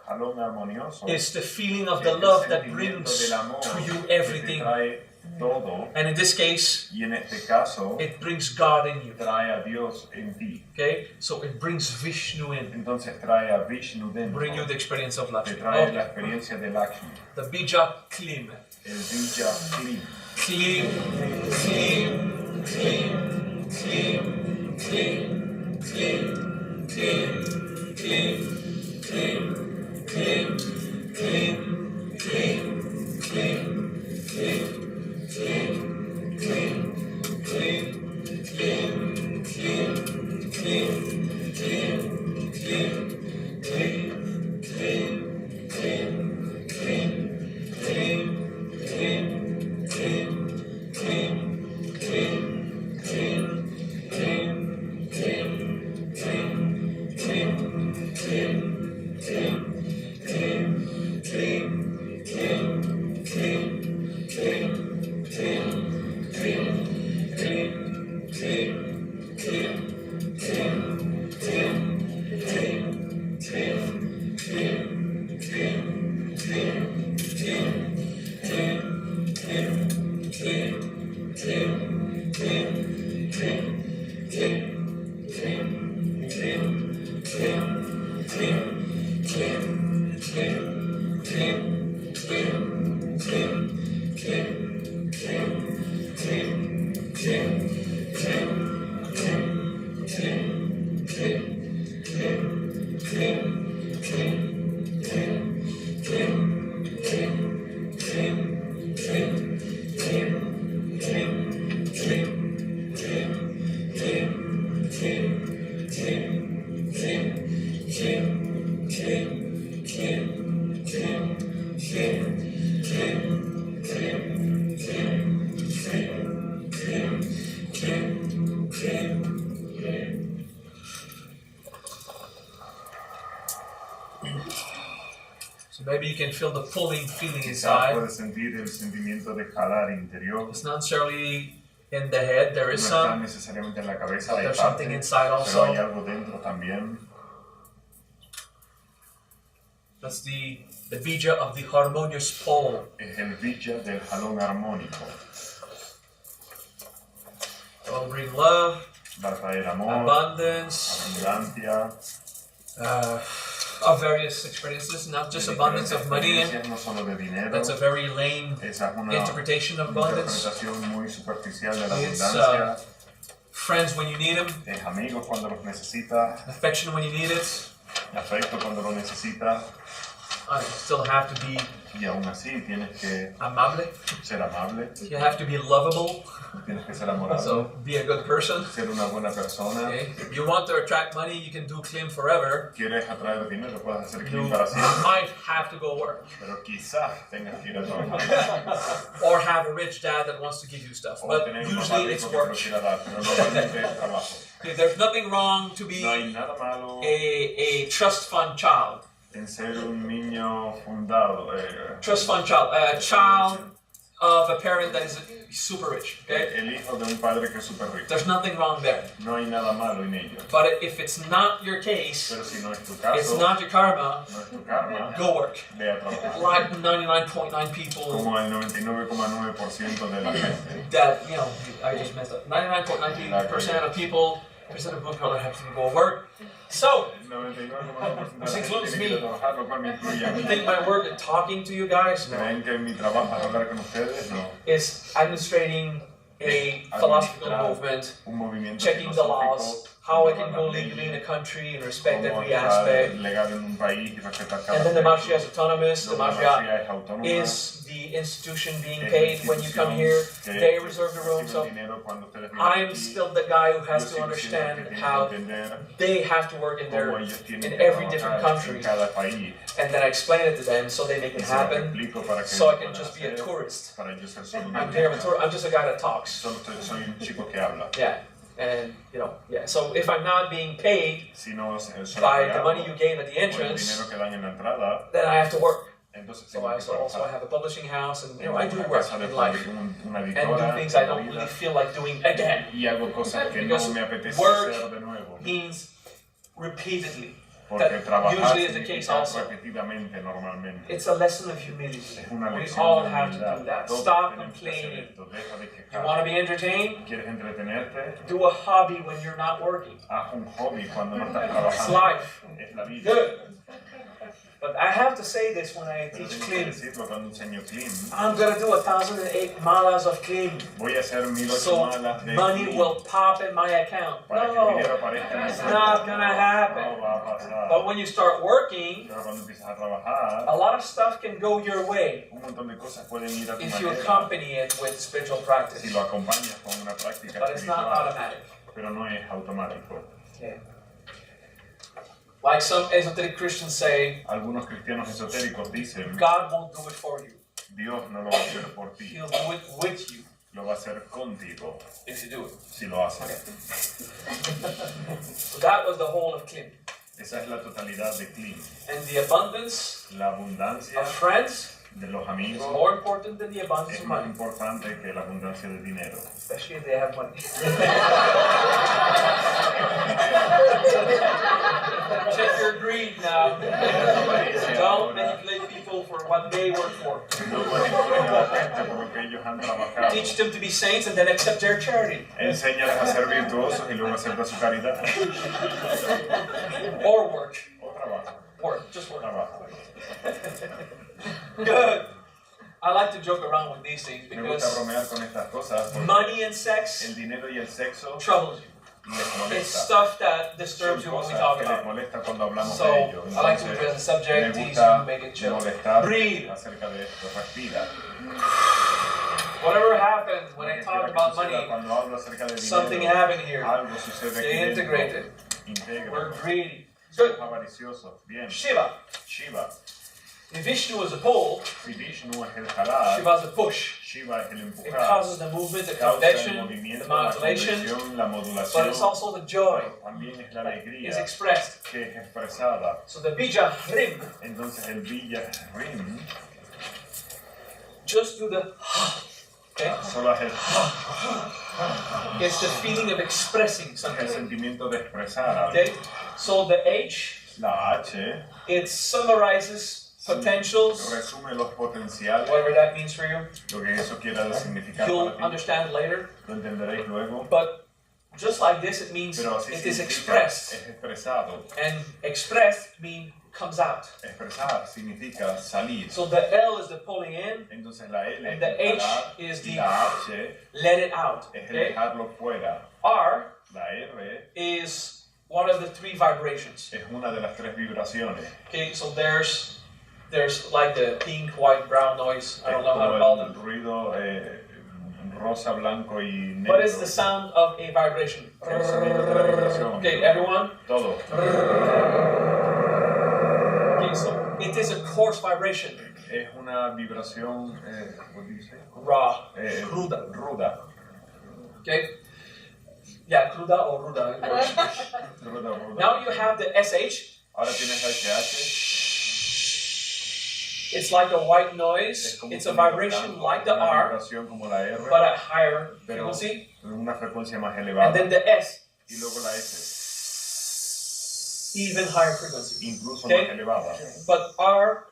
jalón armonioso is the feeling of the el love that sentimiento brings del amor to you que te everything. trae todo, And in this case, y en este caso it brings God in you. trae a Dios en ti. Okay? So it brings Vishnu in. Entonces trae a Vishnu dentro. Bring you the experience of Te Lakshmi. trae la Okay. experiencia de Lakshmi. The bija klim. El Vija Klim. Klim, klim, klim, klim, klim, klim, klim, klim, klim, klim, klim, klim, klim, klim. So maybe you can feel the pulling feeling Quizás inside. puedes sentir el sentimiento de jalar interior. It's not necessarily in the head, there No is está some. necesariamente en la cabeza, hay There's parte, something inside pero also. hay algo dentro también. That's the bija of the harmonious pole. Es el Vija del jalón armónico. It will bring love, Va a traer amor, abundance, abundancia, of various experiences, not just abundance of money. no solo de dinero. That's a very lame Esa es una interpretation of abundance. interpretación muy superficial de la It's abundancia. friends when you need them, Es amigos cuando los necesitas, affection when you need it. afecto cuando lo necesitas, You still have to be y aún así tienes que amable. ser amable, You have to be lovable. tienes que ser amoroso, So be a good person. ser una buena persona. Okay? If you want to attract money, you can do clean forever. Quieres atraer dinero, puedes hacer You clean para siempre, might have to go work. pero quizás tengas que ir a trabajar. Or have a rich dad that wants to give you stuff. O But tener un papá usually it's rico que te lo work. quiera dar, pero normalmente es trabajo. Okay, there's nothing wrong to No be hay nada malo a trust fund child. en ser un niño fundado, Trust fund child. A child of a parent that is super rich. Okay? el hijo de un padre que es súper rico. There's nothing wrong there. No hay nada malo en ello. But if it's not your case, Pero si no es tu it's caso, not your karma, no es tu karma, go work. ve a trabajar. Like 99.9 people Como el 99,9% de la gente. that, you know, I just messed up. 99.9% of people, percent of people have to go work. So, El 99,9% de la This gente includes tiene que ir me. a trabajar, lo cual me incluye a you mí. think my work in talking to you guys ¿Creen que mi trabajo es hablar con ustedes? No. is administrating a philosophical movement, Un movimiento checking the laws, filosófico, how I can go legally in a country and respect cómo every estar aspect. legal en un país y respetar cada And then the aspecto. Mashia is autonomous, the Luego la Mashia Mafia es autónoma. is the institution being Es paid la when you come institución here. que They reserve the room, recibe so dinero cuando ustedes vienen I'm aquí. still the guy who has Yo to sigo siendo el que understand tiene how que entender they have to work in cómo ellos tienen in que every different trabajar country. en cada país. And then I explain it to them so they make Y it se lo happen. explico para que So I lo can puedan just be a hacer, tourist. para yo ser solo un I'm here, turista. I'm just a guy that talks. Solo soy un chico que habla. Yeah. And you know, yeah. So if I'm not being paid Si no soy by the pagado money you gave at the por el entrance, dinero que dan en la entrada, then I have to work. Entonces So tengo I que also trabajar. have a publishing house, and Tengo I do una work casa de in life una and do editora things I en la don't really vida, feel like doing again. y hago cosas que no Because me apetece work hacer de nuevo. means repeatedly. Porque That trabajar usually is the case significa also. repetidamente, normalmente. It's a lesson of humility. Es una We lección all de have to do humildad. that. Todos Stop tenemos que hacer complaining. esto. Deja de You want to quejarte. be entertained? ¿Quieres entretenerte? Do a hobby when you're not working. Haz un hobby cuando no estás It's trabajando. life. Es la vida. Good. But I have to say this when I Pero teach tengo que clean. decirlo cuando enseño clean. I'm going to do 1,008 malas of clean. Voy a hacer 1008 So malas de money clean will pop in my account. para que el No, dinero aparezca en mi it's cuenta. not going to happen. No va a pasar. But when you start working, Pero cuando empiezas a trabajar, a lot of stuff can go your way un montón de cosas pueden ir a tu if you manera accompany it with spiritual practice. si lo acompañas con una práctica But it's not espiritual, automatic. pero no es automático. Okay. Like some esoteric Christians say, Algunos cristianos esotéricos dicen, God won't do it for you. Dios no lo va a hacer por ti, He'll do it with you lo va a hacer contigo if you do it. si lo haces. So that was the whole of Klim. Esa es la totalidad de clean. And the abundance La abundancia of friends de los is amigos more important than the abundance es of más money, importante que la abundancia de dinero. especially if they have money. Check your greed now. Don't manipulate people for what they work for. No manipulen a la gente por lo que ellos han trabajado. Teach them to be saints and then accept their charity. Enséñales a ser virtuosos y luego acepta su caridad. Or work. O trabajo. Work. Just work. Trabajo. Good. I like to joke around with these things Me gusta because bromear con estas cosas porque money and sex el dinero y el sexo troubles you. les It's molesta. stuff that Son disturbs you when we cosas talk que les about it. molesta cuando hablamos de So ello. I like to Entonces, address the me subject, teach gusta you, make it chill. molestar Breathe. acerca de esto. Respira. Whatever happens when I Lo talk que about suceda money, cuando hablo acerca de something dinero, happened here. algo sucede They aquí integrated. dentro. We're Integra. greedy. Somos Good. avariciosos. Bien. Shiva. Shiva. If Vishnu is a pull, Si Vishnu es el jalar, Shiva is a push. Shiva es el It empujar. causes the movement, the Causa el convection, the movimiento, la modulation, convección, la but modulación. it's also the joy También es la is alegría expressed. que es expresada. So the bija rim, Entonces el Villa Rim just do the okay? solo es It's the feeling of expressing el something. sentimiento de expresar algo. Okay? So the H, La H it summarizes potentials, resume los potenciales, whatever that means for you. lo que eso quiera significar You'll para ti. understand later. Lo entenderéis luego. But just like this, it means Pero así it is significa, expressed. es expresado. And expressed means comes out. Expresar significa salir. So the L is the pulling in, Entonces la L and es the el H jalar, is y the la H let it out. es el Okay? dejarlo fuera. R La R is one of the three vibrations. es una de las tres vibraciones. Okay, so there's like the pink, white, brown noise. I Es don't know how to como call el them. ruido rosa, blanco y negro. What is the sound of a vibration? El sonido de la vibración. Okay, everyone. Todo. Okay, so it is a coarse vibration. Es una vibración, what do you say? Raw, Ruda. Ruda. okay? Yeah, cruda or ruda. it works. Ruda, ruda. Now you have the SH. Ahora tienes el SH. It's like a white Es noise. como It's a un sonido vibration blanco, like the una R, vibración como la R, but at higher pero frequency. en una frecuencia más And elevada. then the S, Y luego la S, even higher frequency. incluso Okay. más elevada. But R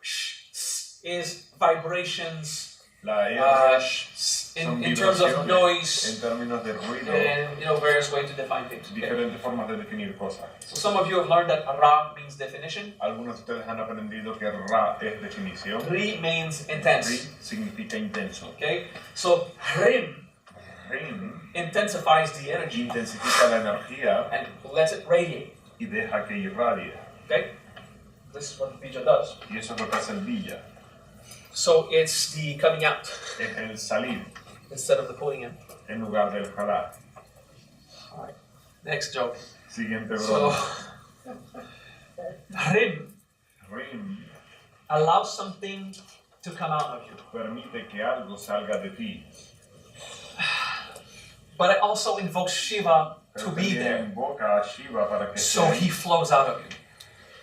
is vibrations La R son in terms of vibraciones noise en términos de ruido, and various ways to define things. Okay? diferentes formas de definir cosas. So some of you have learned that Ra means definition. Algunos de ustedes han aprendido que Ra es definición. Ri means Ri intense. significa intenso. Okay? So Rim Rim intensifies the energy intensifica la energía and lets it radiate. y deja que irradie. Okay? This is what Bija does. Y eso es lo que hace el Villa. So it's the coming out Es el salir instead of the pulling in. en lugar del jalar. Alright. Next joke. Siguiente So broma. Rim Rim allows something to come out of you. permite que algo salga de ti. But it also invokes Shiva to Pero be también there. invoca a Shiva para que So esté he flows out of you.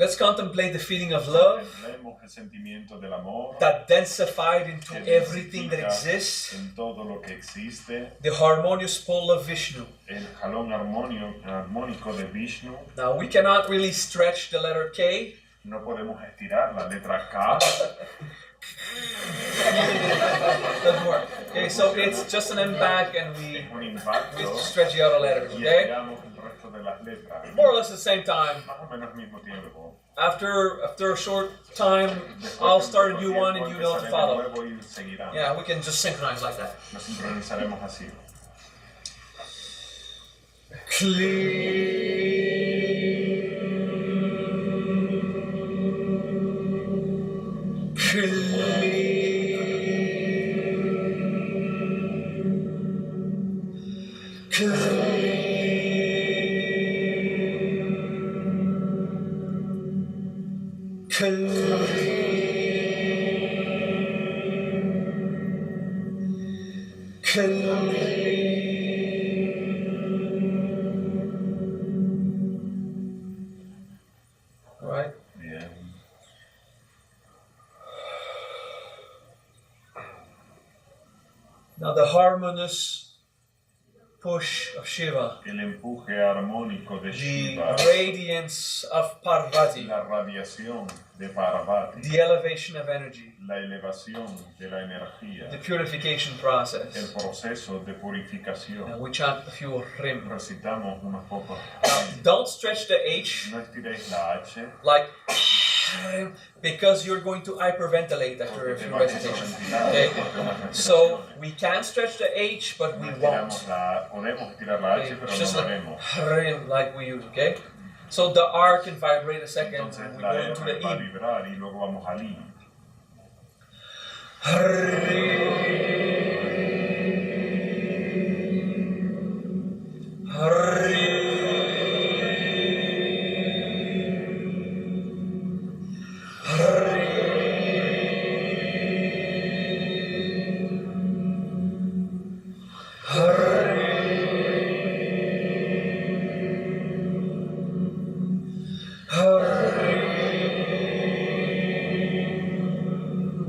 Let's contemplate the feeling of love Contemplemos el sentimiento del amor that densified into que everything that densifica exists, en todo lo que existe, the harmonious pole of Vishnu. el jalón armónico de Vishnu. Now we cannot really stretch the letter K. No podemos estirar la letra K. Doesn't work. Okay, so it's just an M back and we Es un impacto stretch the other letters, y okay? estiramos el resto de las letras. More or less at the same time. Más o menos al mismo tiempo. After a short time, I'll start a new one and you know to follow. Nuevo y seguirán. Yeah, we can just synchronize like that. Nos sincronizaremos así. Right? Bien. Now the harmonious push of Shiva, El empuje armónico de the Shiva, radiance of Parvati, la radiación de Parvati, the elevation of energy, la elevación de la energía, the purification el process. proceso de purificación. Now we chant a few rim. Recitamos unos pocos. Don't stretch the H No estiréis la H like because you're going to hyperventilate after a porque te few vas a recitations. ventilar Okay? después de unas So respiraciones. we can stretch the H, but we No won't. estiramos la, podemos estirar la H, Okay? pero It's just no lo like haremos. like we use, okay? So the R can vibrate a second, and Entonces we la go R into va the a E. vibrar y luego vamos al I.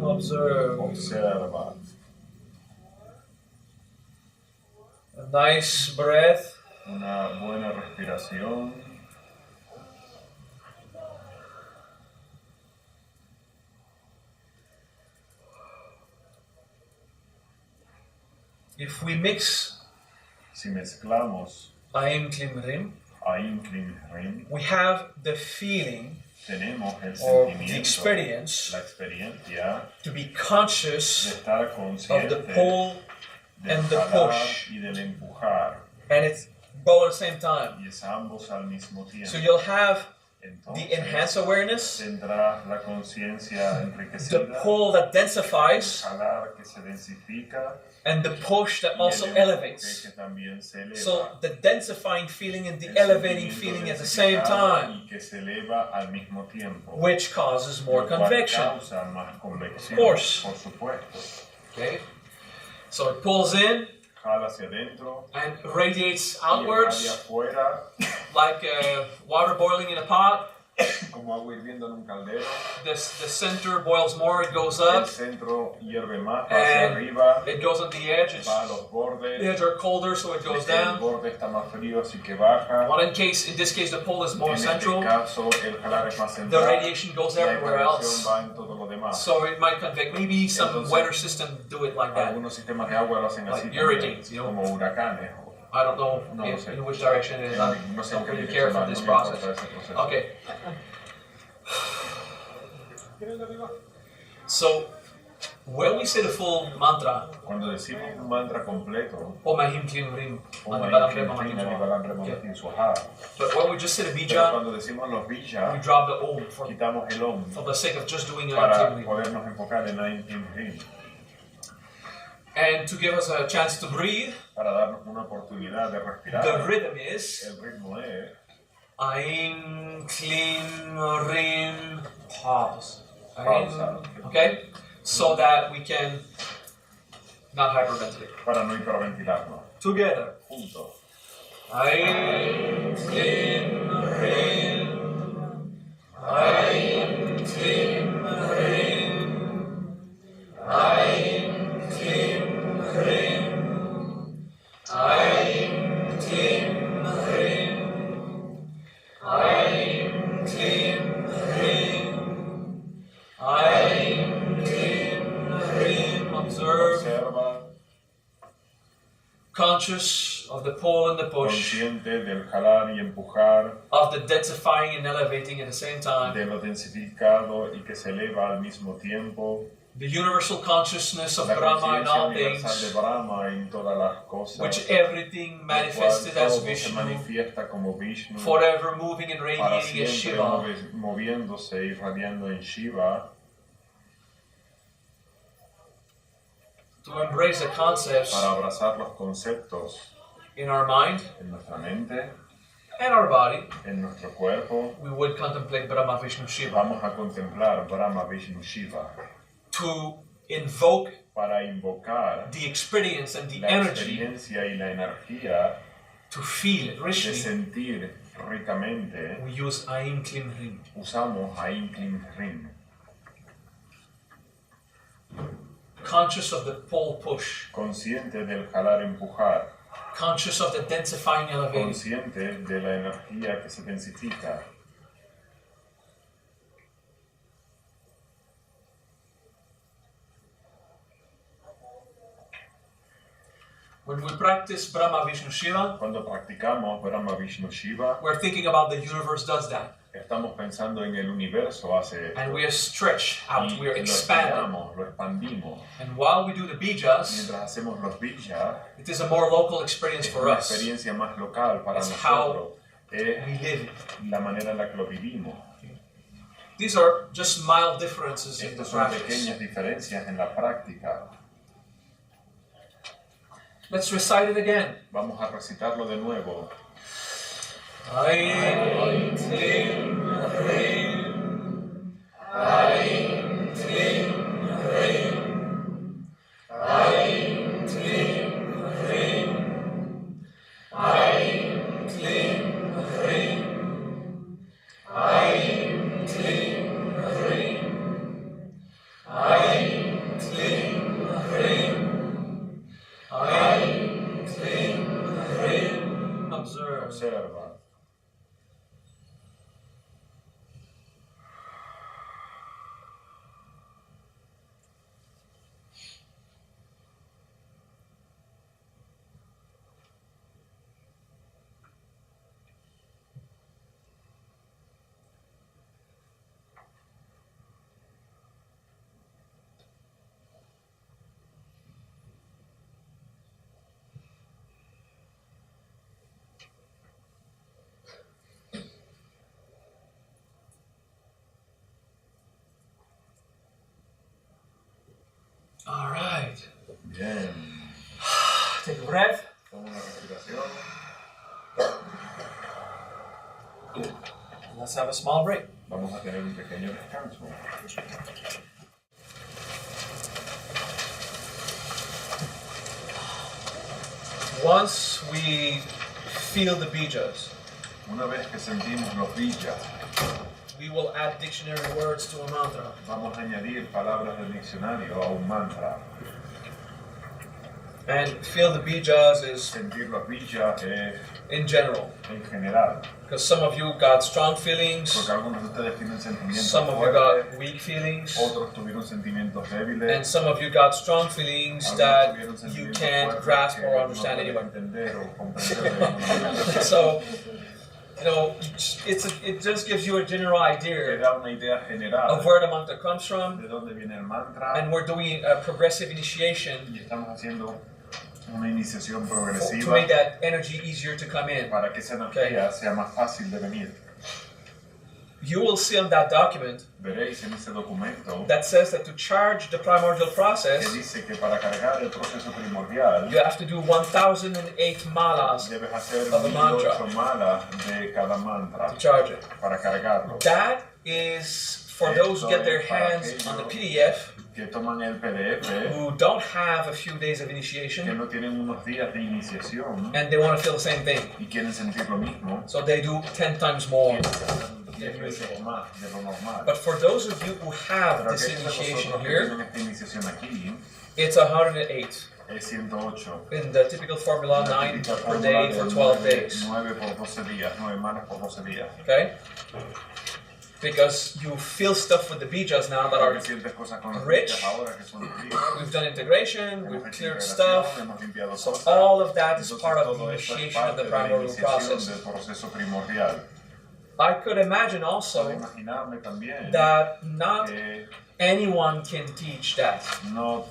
Observe Observa. a nice breath. Una buena respiración. If we mix Si mezclamos Aim Klim Rim, Aim Klim Rim, we have the feeling tenemos el or the sentimiento, experience la experiencia to be de conscious estar of consciente the pull del and the jalar push. y del empujar, and it's both at the same time. y es ambos al mismo tiempo. So you'll have the Entonces, enhanced awareness, tendrás la conciencia the enriquecida, pull that el densifies, jalar que se densifica, and the push that y also el empuje elevates. que también se eleva. So the densifying feeling and the El elevating sentimiento feeling at the same densificado time, y que se eleva al mismo tiempo, which causes more lo cual convection. causa más convección, Of course. por supuesto. Okay? So it pulls in Jala hacia adentro and radiates y hacia outwards afuera, like water boiling in a pot. como agua hirviendo en un caldero. The center boils more, it goes El up, centro hierve más, va hacia and arriba, it goes on the edge. va a los bordes. The edges are colder, so it goes El down. borde está más frío, así que baja. Well, in this case, the pull is more En este central. caso, el jalar es más The central. radiation goes La everywhere irradiación else. va en todo lo demás. So it might convect. Maybe some Entonces, weather system do it like that. Algunos sistemas de agua lo hacen así Like también, hurricanes, you know. como huracanes. I don't know No lo sé. in which direction it is. I No sé don't en qué really dirección care for va, this no me importa process. ese proceso. Okay. So when we say the full mantra, Cuando decimos un mantra completo, Om Ahim Klim Rim, Om Mani Ahim Padam Klim Brahma Klim Mani Mani Swaha. Padam Brahma Okay. Mani Swaahaa. But when we just say the Pero bija, cuando decimos los we bija, drop the Om for quitamos el om the sake of just doing Ahim para Klim Rim. podernos enfocar en Aim Klim Rim, And to give us a chance to breathe, para darnos una oportunidad de the respirar. rhythm is El ritmo es Aim Klim Rim, pause. Pausa. Okay? So that we can not hyperventilate. para no hiperventilarnos. Together. Juntos. Aim Klim Rim. Aim Klim Rim. Aim Klim Rim. Aim Klim Rim. Aim Klim Rim. Aim Klim Rim. Observe. Conscious of the pull and the push. Consciente del jalar y empujar. Of the densifying and elevating at the same time. De lo densificado y que se eleva al mismo tiempo. The universal consciousness of Brahma in all things, de Brahma en todas las cosas, which everything manifested as Vishnu, como Vishnu, forever moving and radiating as Shiva, moviéndose y radiando en Shiva, to embrace the concepts para abrazar los conceptos in our mind, en nuestra mente, and our body. En nuestro cuerpo, we would contemplate Brahma, Vishnu, Shiva. Vamos a contemplar Brahma, Vishnu, Shiva. To invoke para invocar the experience and the la energy experiencia y la energía to feel it richly, de sentir ricamente, we use Aim Klim Rim. Usamos Aim Klim Rim. Conscious of the pull push. Consciente del jalar empujar. Conscious of the densifying elevating. Consciente de la energía que se densifica. When we practice Brahma, Vishnu, Shiva, cuando practicamos Brahma, Vishnu, Shiva, we're thinking about the universe does that. Estamos pensando en el universo hace esto. And we stretch out, we are expanding. Lo expandimos. And while we do the bijas, mientras hacemos los bija, it is a more local experience for us. Es una experiencia más local para nosotros. How we live. La manera en la que lo vivimos. These are just mild differences in the Estas son practice. pequeñas diferencias en la práctica. Let's recite it again. Vamos a recitarlo de nuevo. Aim Klim Rim. Aim Klim Rim. Aim Klim Rim. Aim Klim Rim. Aim Klim Rim. Aim Klim Rim. Aim Klim Rim. Observa. All right. Bien. Take a breath. Toma una respiración. Let's have a small break. Vamos a tener un pequeño descanso. Once we feel the bijas, Una vez que sentimos los bija, we will add dictionary words to a mantra. vamos a añadir palabras del diccionario a un mantra. And feel the bijas is Sentir los bija es in general. en general. Because some of you got strong feelings, Porque algunos de ustedes tienen sentimientos some of you fuertes, got weak feelings, otros tuvieron sentimientos débiles, and some of you got strong feelings algunos that tuvieron you sentimientos can't fuertes grasp que or no understand pueden anyway. entender o comprender de ninguna manera. So, you know, it just gives you a general Te idea da una idea general of where the mantra comes from, de dónde viene el mantra and we're doing a progressive initiation y estamos haciendo una iniciación to progresiva make that energy easier to come in. para que esa energía sea más fácil de venir. You will see on that document Veréis en ese documento that says that to charge the primordial que process, dice que para cargar el proceso primordial you have to do 1008 malas debes hacer of a mantra 18 malas de cada mantra to charge it. para cargarlo. That is for those who get their hands on the PDF Que toman el PDF, who don't have a few days of que initiation no tienen unos días de iniciación and they want to feel the same thing. y quieren sentir lo mismo, So they do 10 times more. 10 veces usual. más de lo normal. But for those of you who have Pero this aquellos de initiation vosotros que here, tienen esta iniciación aquí, it's 108. es 108. In the typical formula, 9 per day for 12 days. 9 por 12 días, 9 manas por 12 días. Okay? Because you feel stuff with the bijas now that are Porque sientes cosas con los rich. bichos ahora que son ricos. we've done integration, Hemos we've hecho cleared integración, stuff. hemos limpiado So cosas. all of that is Entonces, part of the todo esto es initiation of parte the de la primordial iniciación process. del proceso primordial. I could imagine Puedo also imaginarme también that not que anyone can teach that. no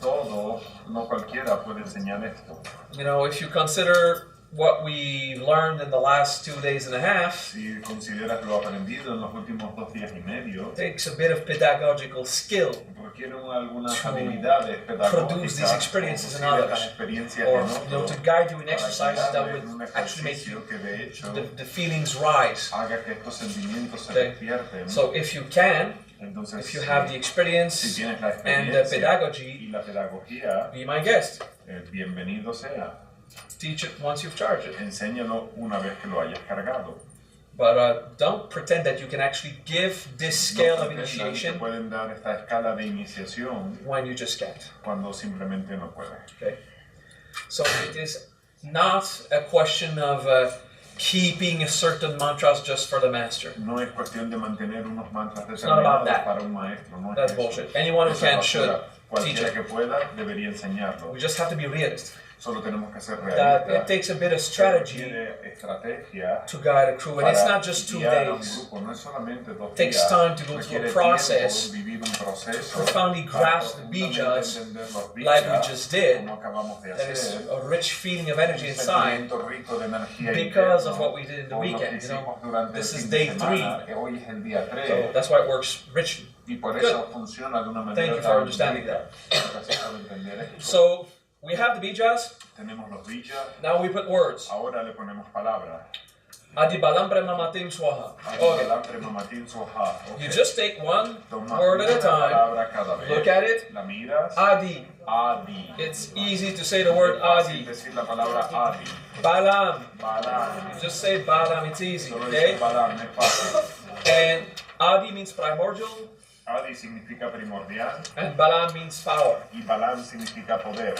cualquiera puede enseñar esto. You know, if you consider what we learned in the last 2 days and a half, Si consideras lo aprendido en los últimos 2 días y medio, it takes a bit of pedagogical skill requiere algunas to habilidades produce these pedagógicas experiences in producir others, estas experiencias or en to otros, guide you in para exercises that guiarle en un would actually make ejercicio que de hecho the feelings rise. haga que estos sentimientos se Okay. despierten. So if you can, Entonces, if you have the si experience tienes la and the experiencia pedagogy, y la pedagogía, be my guest. bienvenido sea. Teach it once you've charged it. Enséñalo una vez que lo hayas cargado. But don't pretend that you can actually give this scale No of pretendan que initiation pueden dar esta escala de iniciación when you just can't. cuando simplemente no pueden. Okay? So it is not a question of keeping certain mantras just for the master. No es cuestión de mantener unos mantras not about determinados that. para un maestro. No es That's eso. bullshit. Anyone who Esa es can basura. should teach Cualquiera it. que pueda debería enseñarlo. We just have to be realist. Solo tenemos que ser That it realistas. takes a bit of strategy Requiere estrategia to guide a crew, and it's para not just 2 guiar a un days. grupo. No es solamente 2 Takes días. time to go through a Requiere process, tiempo, vivir un proceso, profoundly para grasp the profundamente bijas, entender los like we bijas, just did. como acabamos de That is hacer. a rich feeling of energy Un inside sentimiento rico de energía because interno, of what we did in the por lo que weekend. You know, hicimos durante this el is fin day de 3. semana, que hoy es el día 3. So that's why it works richly. Y por eso funciona de una manera Thank you for understanding that. Gracias por entender esto. So we have the bijas. Tenemos los bijas, Now we put words. ahora le ponemos palabras. Adibalam Brahmamatim Swaahaa. Okay. Adibalam Primordial Swaahaa. You just take one Toma word at a una time. palabra cada vez. Look at it. La miras. Adi. Adi. It's easy to say the word Es fácil Adi. decir la palabra Adi. Balam. Balam. You just say Balam. It's easy. Solo Okay. decir Balam es fácil. And Adi means primordial, Adi significa primordial and Balam means power. y Balam significa poder.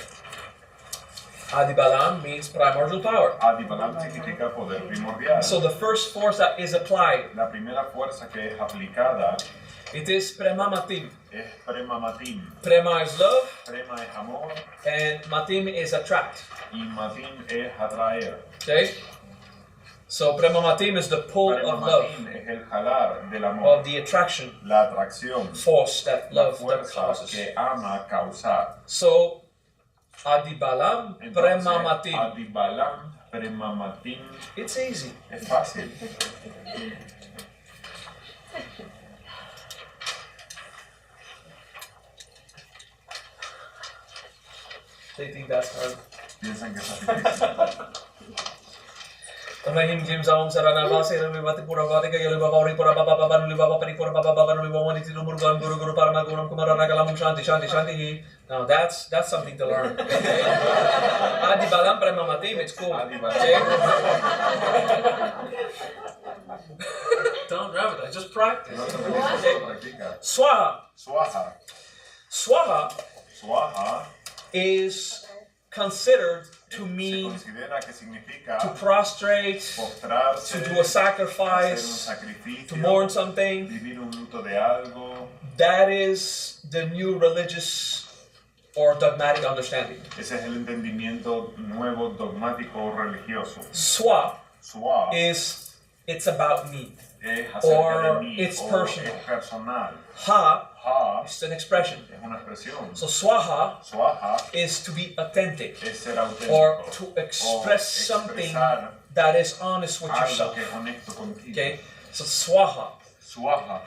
Adi Balam means primordial power. Adi Balam significa poder primordial. So the first force that is applied, La primera fuerza que es aplicada it is Premamatim. es Prema Matim. Prema is love, Prema es amor and Matim is attract. y Matim es atraer. Okay? So Premamatim is the pull Prema of love, Matim es el jalar del amor, of the attraction la atracción, force that la love that fuerza causes. que ama causar. So Adi Balam, Entonces, Premamatim. Adi Balam, Prema Matim It's easy. es fácil. They think that's hard. Piensan que es difícil. Rahim Jim Zaum Sarana Vase Vivati Pura Vatika Yaliba Vauri Pura Baba Baba Nuliba Paripura Baba Baba Nuliba Waniti Murugan Guru Guru Parama Gunam Kumarana Kalamu Shanti Shanti Shanti. Now that's something to learn. Adi Balam Premamatim, it's cool. Adi Balam. Okay? Don't grab it, I just practice. No te preocupes, practica. Swaahaa. Swaahaa. Swaahaa Swaahaa is considered to se mean considera que significa to prostrate, postrarse, to do a hacer un sacrifice, sacrificio, to mourn something. vivir un luto de algo. That is the new religious or dogmatic understanding. Ese es el entendimiento nuevo, dogmático o religioso. Swa Swaa is it's about me. es acerca or de mí, it's o personal. es personal. Ha Ha is an expression. es una expresión. So Swaahaa Swaahaa is to be authentic es ser auténtico. or to o express something expresar that is honest with algo yourself. que es honesto contigo. Okay? So Swaahaa. Swaahaa.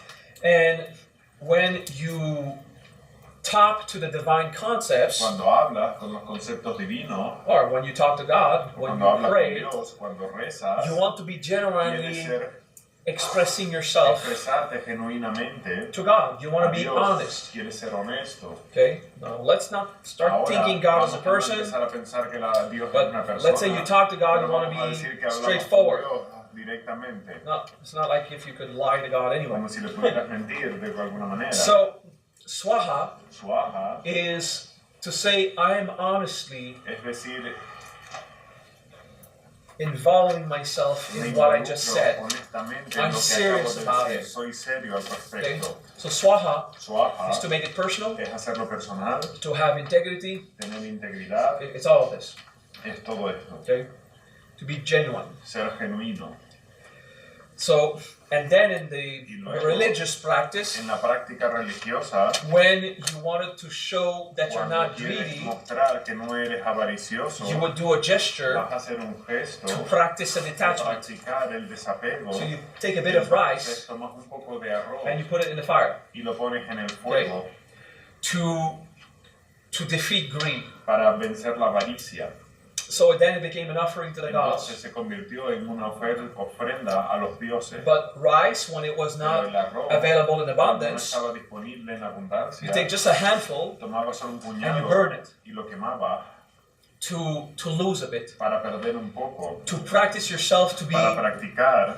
And when you talk to the divine concepts, Cuando hablas con los conceptos divinos, or when you talk to God, when cuando you hablas pray, con Dios, cuando rezas, you want to be quieres genuinely ser expressing yourself expresarte genuinamente to God. You want a to be Dios, honest. quieres ser honesto. Okay? Now let's not start Ahora, thinking God as a vamos person, empezar a pensar que Dios es but una persona. let's say you talk to God, Pero you want vamos a to decir be que hablamos straightforward. con Dios, directamente. No, it's not like if you could lie to God anyway. Como si le pudieras mentir de alguna manera. So, Swaahaa Swaahaa is to say, I am honestly es decir, involving myself in what I just said. I'm serious about it. Soy serio al Okay? respecto. So Swaahaa Swaahaa is to make it personal, es hacerlo personal, to have integrity. tener integridad, It's all of this. es todo esto. Okay? To be genuine. Ser genuino. So, and then in the religious practice, En la práctica religiosa, when you wanted to show that you're cuando not quieres greedy, mostrar que no eres avaricioso, you would do a gesture vas a hacer un gesto to practice a para detachment. practicar el desapego. So you take a bit of rice Entonces tomas un poco de arroz and you put it in the fire y lo pones en el fuego to defeat greed. para vencer la avaricia. So then it became an offering to the Entonces gods. se convirtió en una ofrenda a los dioses. But rice, when it was Pero not el arroz, available in cuando no abundance, estaba disponible en abundancia, you take just a handful tomaba solo un and you puñado burn it y lo quemaba to lose a bit. para perder un poco, To practice yourself to be para practicar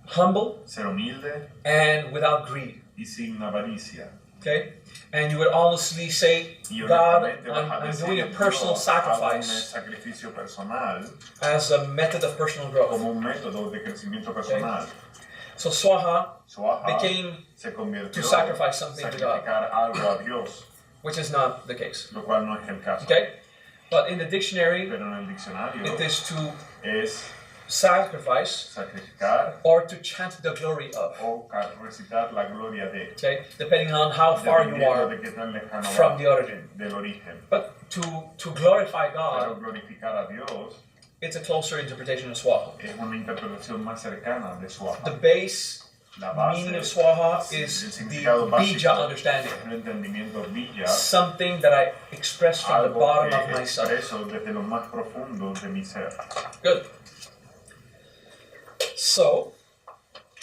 humble ser humilde and without greed. y sin avaricia. Okay? And you would honestly say, Y God, honestamente vas a I'm decir, doing a personal "Dios, hago un sacrifice sacrificio personal as a method of personal growth. como un método de crecimiento personal." So Swaahaa Swaahaa became se convirtió to sacrifice something to God, sacrificar algo a Dios, which is not the case. lo cual no es el caso. Okay? But in the dictionary, Pero en el diccionario it is to es sacrifice sacrificar or to chant the glory of. o recitar la gloria de, Okay? Depending on how far you dependiendo are de qué tan lejano from vas the origin. del origen. But to glorify Pero God, glorificar a Dios it's a closer interpretation of Swaahaa. es una interpretación más cercana de The Swaahaa. base La base, meaning of Swaahaa el is the significado bija básico, understanding. el entendimiento villa, Something that I express from the algo bottom que of myself. expreso desde lo más profundo de mi ser. Good. So,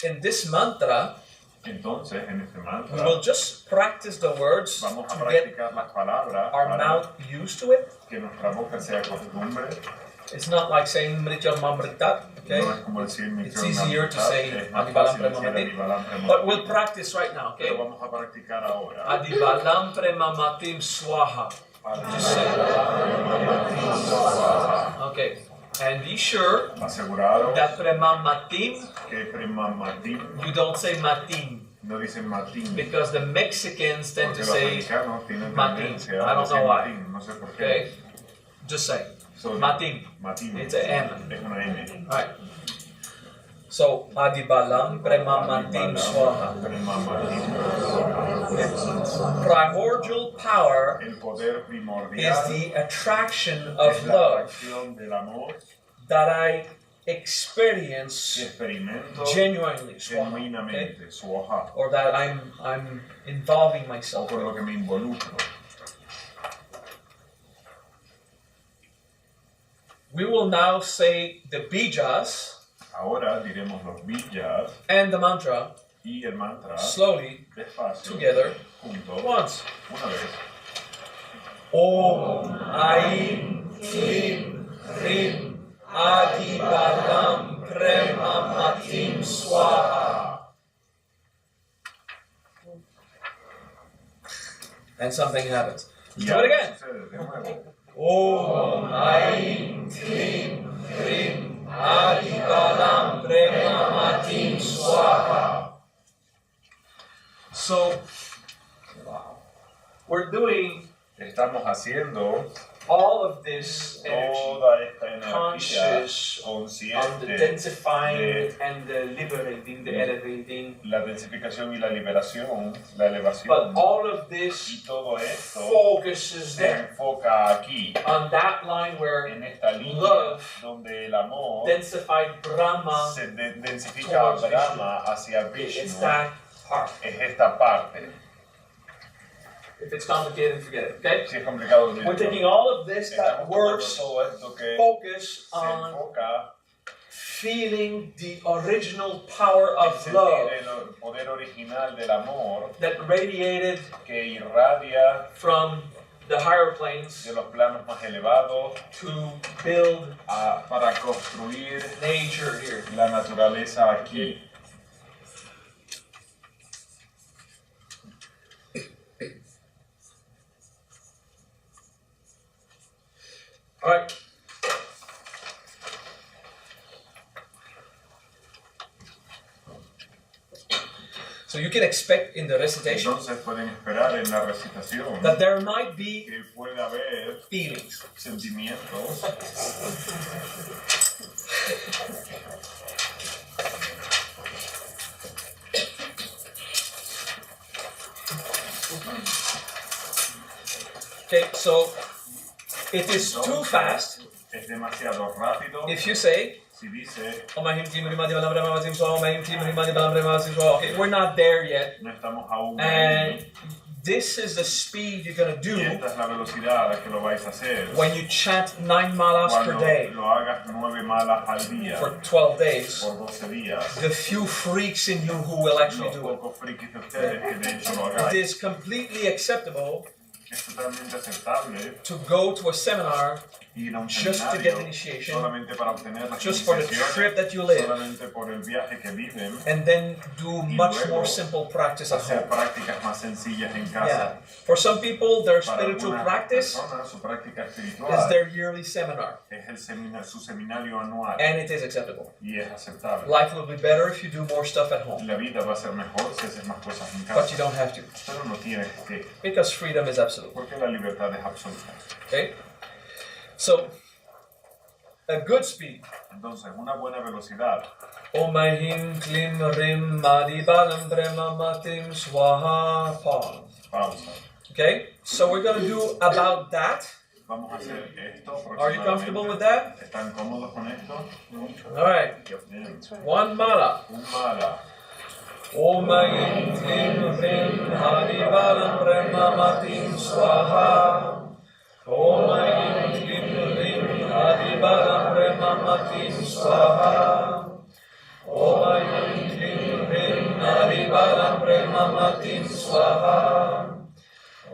in this mantra, Entonces, en este we mantra, will just practice the words vamos a to get practicar las palabras our para mouth used to it. que nuestra boca sea costumbre. It's not like saying Mritya Mamritat, okay? No es como decir It's easier to say es más Adibalam fácil decir Premamatim. Adibalam Premamatim. But we'll practice right now, Pero okay? vamos a practicar ahora. Adibalam Premamatim Swaahaa. Just say okay. And be sure Asegurado that Premamatim, que Premamatim you don't say Matim. no dicen Matim. Because the Mexicans tend Porque to los say mexicanos tienen Matim. tendencia I a don't decir know why. Matim. No sé por qué. Okay? Just say So, Matim. Matim. It's a M. Es una M. Alright. So Adibalam Premamatim Swaahaa. Primordial power El poder primordial is the attraction of es la love atracción del amor that I que experience experimento genuinely, Swaahaa, okay? genuinamente, Swaahaa, Or that I'm involving o myself con lo with. que me involucro. We will now say the bijas Ahora diremos los villas and the mantra y el mantra slowly despacio, together juntos, once. una vez. Om Aim Klim Hrim Adibalam Premamatim Swaahaa. And something happens. Y Do it again. sucede de nuevo. Om Aim Klim Hrim Adibalam Premamatim Swaahaa. So, we're doing Estamos haciendo all of this energy, toda esta energía conscious of the consciente densifying and the liberating, the elevating. la densificación y la liberación, la But elevación, all of y this todo esto focuses se there enfoca aquí, on that line where en esta línea love, donde el amor densified Brahma, se densifica a Brahma hacia it's Vishnu, that part. es esta parte. If it's complicated, forget it, okay? Si es complicado, We're taking all of this that estamos tomando works, todo esto que focus se on enfoca feeling the original power en of sentir love el poder original del amor that radiated que irradia from the higher planes de los planos más elevados to build para construir nature here. la naturaleza aquí. All right. So you can expect in the recitation Entonces pueden esperar en la recitación that there might be que puede haber feelings. sentimientos. Okay, so it is too fast Es demasiado rápido. if you say, Si dice, okay, we're not there yet. no estamos aún And ahí. this is the speed you're going to Y do esta es la velocidad a que lo vais a hacer. when you chant 9 malas per Cuando day lo hagas 9 malas al día for 12 days. por 12 días. The few freaks in you who will actually Los do it. pocos frikis de ustedes que de hecho lo It hagáis. is completely acceptable Es totalmente aceptable to go to a seminar ir a un just to get seminario initiation, solamente para obtener las just for the iniciaciones, trip that you live, solamente por el viaje que viven, and then do much luego more simple practice at hacer home. prácticas más sencillas en casa. Yeah. For some people, their Para spiritual algunas practice personas, su práctica is espiritual their yearly seminar, es su seminario anual and it is acceptable. y es aceptable. Life will be better if you do more stuff at home, La vida va a ser mejor si haces más cosas en but you casa, don't have to, pero no tienes que, because freedom is absolute. porque la libertad es absoluta. Okay? So, a good speed. Entonces, una buena velocidad. Om Ahim Klim Rim Madi Balam Brahma Matim Swaahaa. Pause. Pausa. Okay? So we're going to do about that. Vamos a hacer esto. Are you comfortable with that? ¿Están cómodos con esto? Alright. Bien. One mala. Un mala. Om Ahim Klim Rim Madi Balam Brahma Matim Swaahaa. Om Ahim Klim Rim Madi Balam Brahma Matim Swaahaa. Om Ahim Klim Rim Madi Balam Brahma Matim Swaahaa.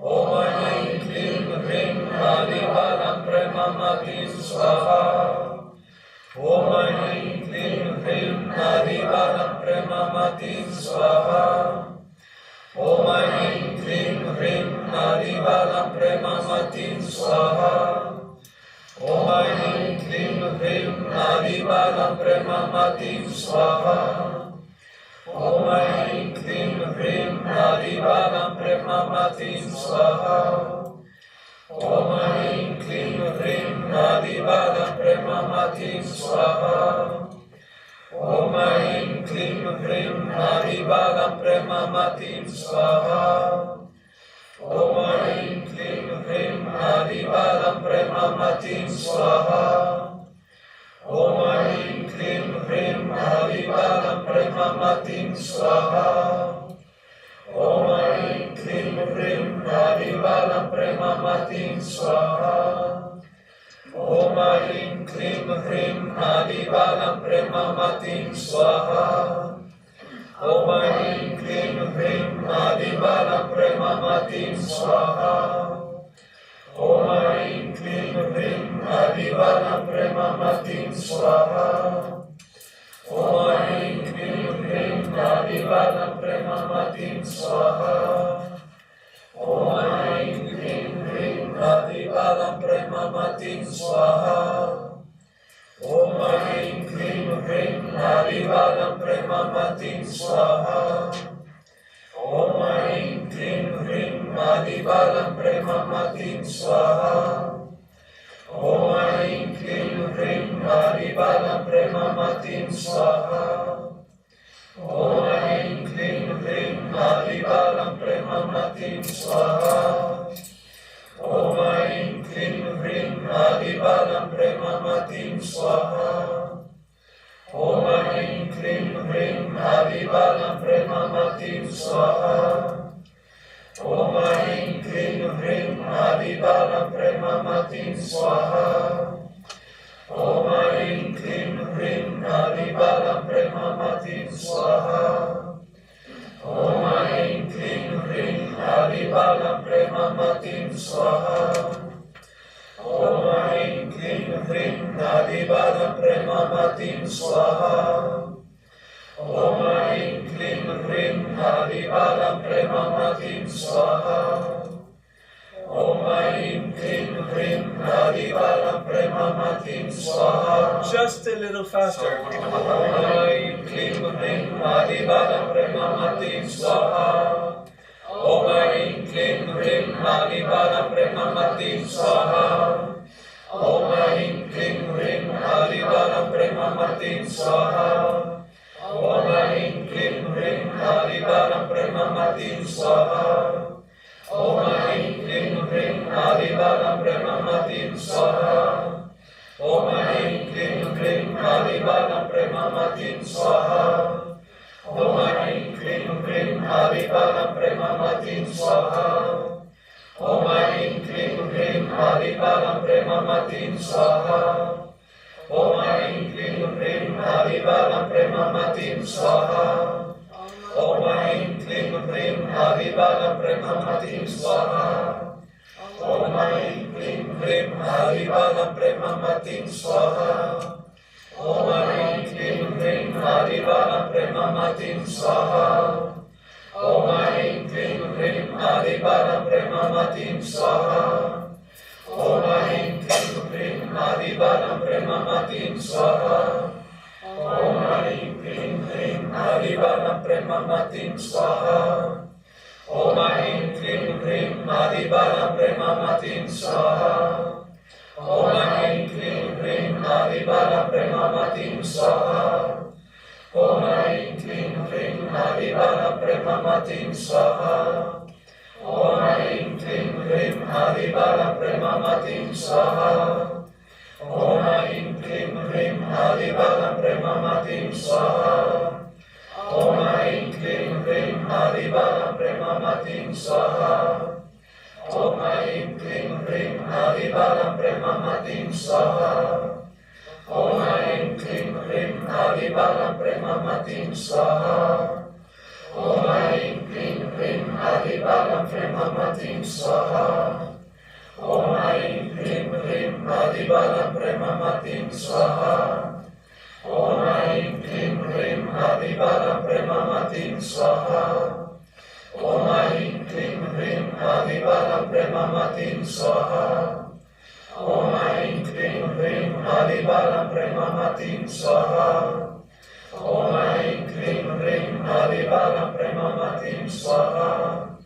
Om Ahim Klim Rim Madi Balam Brahma Matim Swaahaa. Om Ahim Klim Rim Madi Balam Brahma Matim Swaahaa. Om Ahim Klim Rim Madi Balam Brahma Matim Swaahaa. Om Ahim Klim Rim Madi Balam Brahma Matim Swaahaa. Om Ahim Klim Rim Madi Balam Brahma Matim Swaahaa. Om Ahim Klim Rim Madi Balam Brahma Matim Swaahaa. Om Ahim Klim Rim Madi Balam Brahma Matim Swaahaa. Om Ahim Klim Rim Madi Balam Brahma Matim Swaahaa. Om Ahim Klim Rim Madi Balam Brahma Matim Swaahaa. Om Ahim Klim Rim Madi Balam Brahma Matim Swaahaa. Om Ahim Klim Rim Madi Balam Brahma Matim Swaahaa. Om Ahim Klim Rim Madi Balam Brahma Matim Swaahaa. Om Ahim Klim Rim Madi Balam Brahma Matim Swaahaa. Om Ahim Klim Rim Madi Balam Brahma Matim Swaahaa. Om Ahim Klim Rim Madi Balam Brahma Matim Swaahaa. Om Ahim Klim Rim Madi Balam Brahma Matim Swaahaa. Om Ahim Klim Rim Madi Balam Brahma Matim Swaahaa. Om Ahim Klim Rim Madi Balam Brahma Matim Swaahaa. Om Ahim Klim Rim Madi Balam Brahma Matim Swaahaa. Om Ahim Klim Rim Madi Balam Brahma Matim Swaahaa. Om Ahim Klim Rim Madi Balam Brahma Matim Swaahaa. Om Ahim Klim Rim Madi Balam Brahma Matim Swaahaa. Om Ahim Klim Rim Madi Balam Brahma Matim Swaahaa. Om Ahim Klim Rim Madi Balam Brahma Matim Swaahaa. Om Aim Klim Hrim Adibalam Premamatim Swaahaa. Om Aim Klim Hrim Adibalam Premamatim Swaahaa. Om Aim Klim Hrim Adibalam Premamatim Swaahaa. Just a little faster. Om Aim Klim Hrim Adibalam Premamatim Swaahaa. Om Aim Klim Hrim Adibalam Premamatim Swaahaa. Om Aim Klim Hrim Adibalam Premamatim Swaahaa. Om Aim Klim Hrim Adibalam Premamatim Swaahaa. Om Aim Klim Hrim Adibalam Premamatim Swaahaa. Om Aim Klim Hrim Adibalam Premamatim Swaahaa. Om Aim Klim Hrim Adibalam Premamatim Swaahaa. Om Aim Klim Hrim Adibalam Premamatim Swaahaa. Om Aim Klim Hrim Adibalam Premamatim Swaahaa. Om Aim Klim Hrim Adibalam Premamatim Swaahaa. Om Aim Klim Hrim Adibalam Premamatim Swaahaa. Om Aim Klim Hrim Adibalam Premamatim Swaahaa. Om Aim Klim Hrim Adibalam Premamatim Swaahaa. Om Aim Klim Hrim Adibalam Premamatim Swaahaa. Om Aim Klim Hrim Adibalam Premamatim Swaahaa. Om Aim Klim Hrim Adibalam Premamatim Swaahaa. Om Aim Klim Hrim Adibalam Premamatim Swaahaa. Om Aim Klim Hrim Adibalam Premamatim Swaahaa. Om Aim Klim Hrim Adibalam Premamatim Swaahaa. Om Aim Klim Hrim Adibalam Premamatim Swaahaa. Om Aim Klim Hrim Adibalam Premamatim Swaahaa. Om Aim Klim Hrim Adibalam Premamatim Swaahaa. Om Aim Klim Hrim Adibalam Premamatim Swaahaa. Om Aim Klim Hrim Adibalam Premamatim Swaahaa. Om Aim Klim Hrim Adibalam Premamatim Swaahaa. Om Aim Klim Hrim Adibalam Premamatim Swaahaa. Om Aim Klim Hrim Adibalam Premamatim Swaahaa. Om Aim Klim Hrim Adibalam Premamatim Swaahaa. Om Aim Klim Hrim Adibalam Premamatim Swaahaa.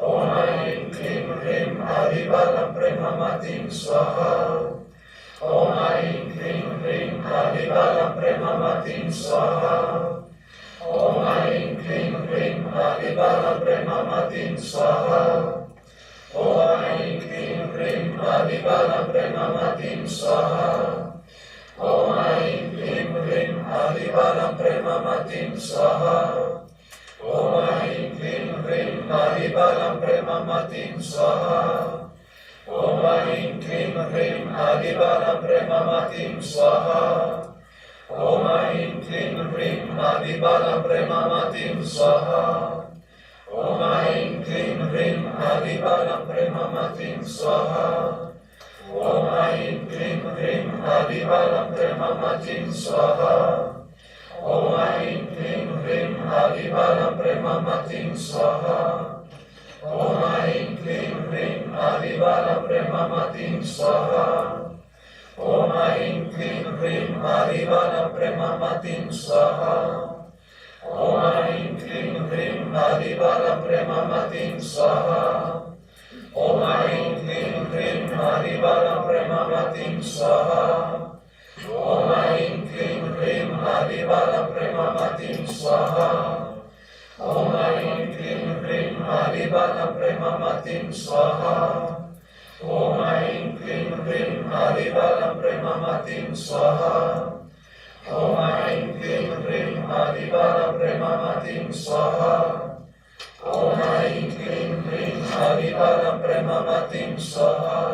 Om Aim Klim Hrim Adibalam Premamatim Swaahaa. Om Aim Klim Hrim Adibalam Premamatim Swaahaa. Om Aim Klim Hrim Adibalam Premamatim Swaahaa. Om Aim Klim Hrim Adibalam Premamatim Swaahaa. Om Aim Klim Hrim Adibalam Premamatim Swaahaa. Om Aim Klim Hrim Adibalam Premamatim Swaahaa. Om Aim Klim Hrim Adibalam Premamatim Swaahaa. Om Aim Klim Hrim Adibalam Premamatim Swaahaa. Om Aim Klim Hrim Adibalam Premamatim Swaahaa. Om Aim Klim Hrim Adibalam Premamatim Swaahaa. Om Aim Klim Hrim Adibalam Premamatim Swaahaa. Om Aim Klim Hrim Adibalam Premamatim Swaahaa. Om Aim Klim Hrim Adibalam Premamatim Swaahaa. Om Aim Klim Hrim Adibalam Premamatim Swaahaa. Om Aim Klim Hrim Adibalam Premamatim Swaahaa. Om Aim Klim Hrim Adibalam Premamatim Swaahaa. Om Aim Klim Hrim Adibalam Premamatim Swaahaa. Om Aim Klim Hrim Adibalam Premamatim Swaahaa. Om Aim Klim Hrim Adibalam Premamatim Swaahaa. Om Aim Klim Hrim Adibalam Premamatim Swaahaa.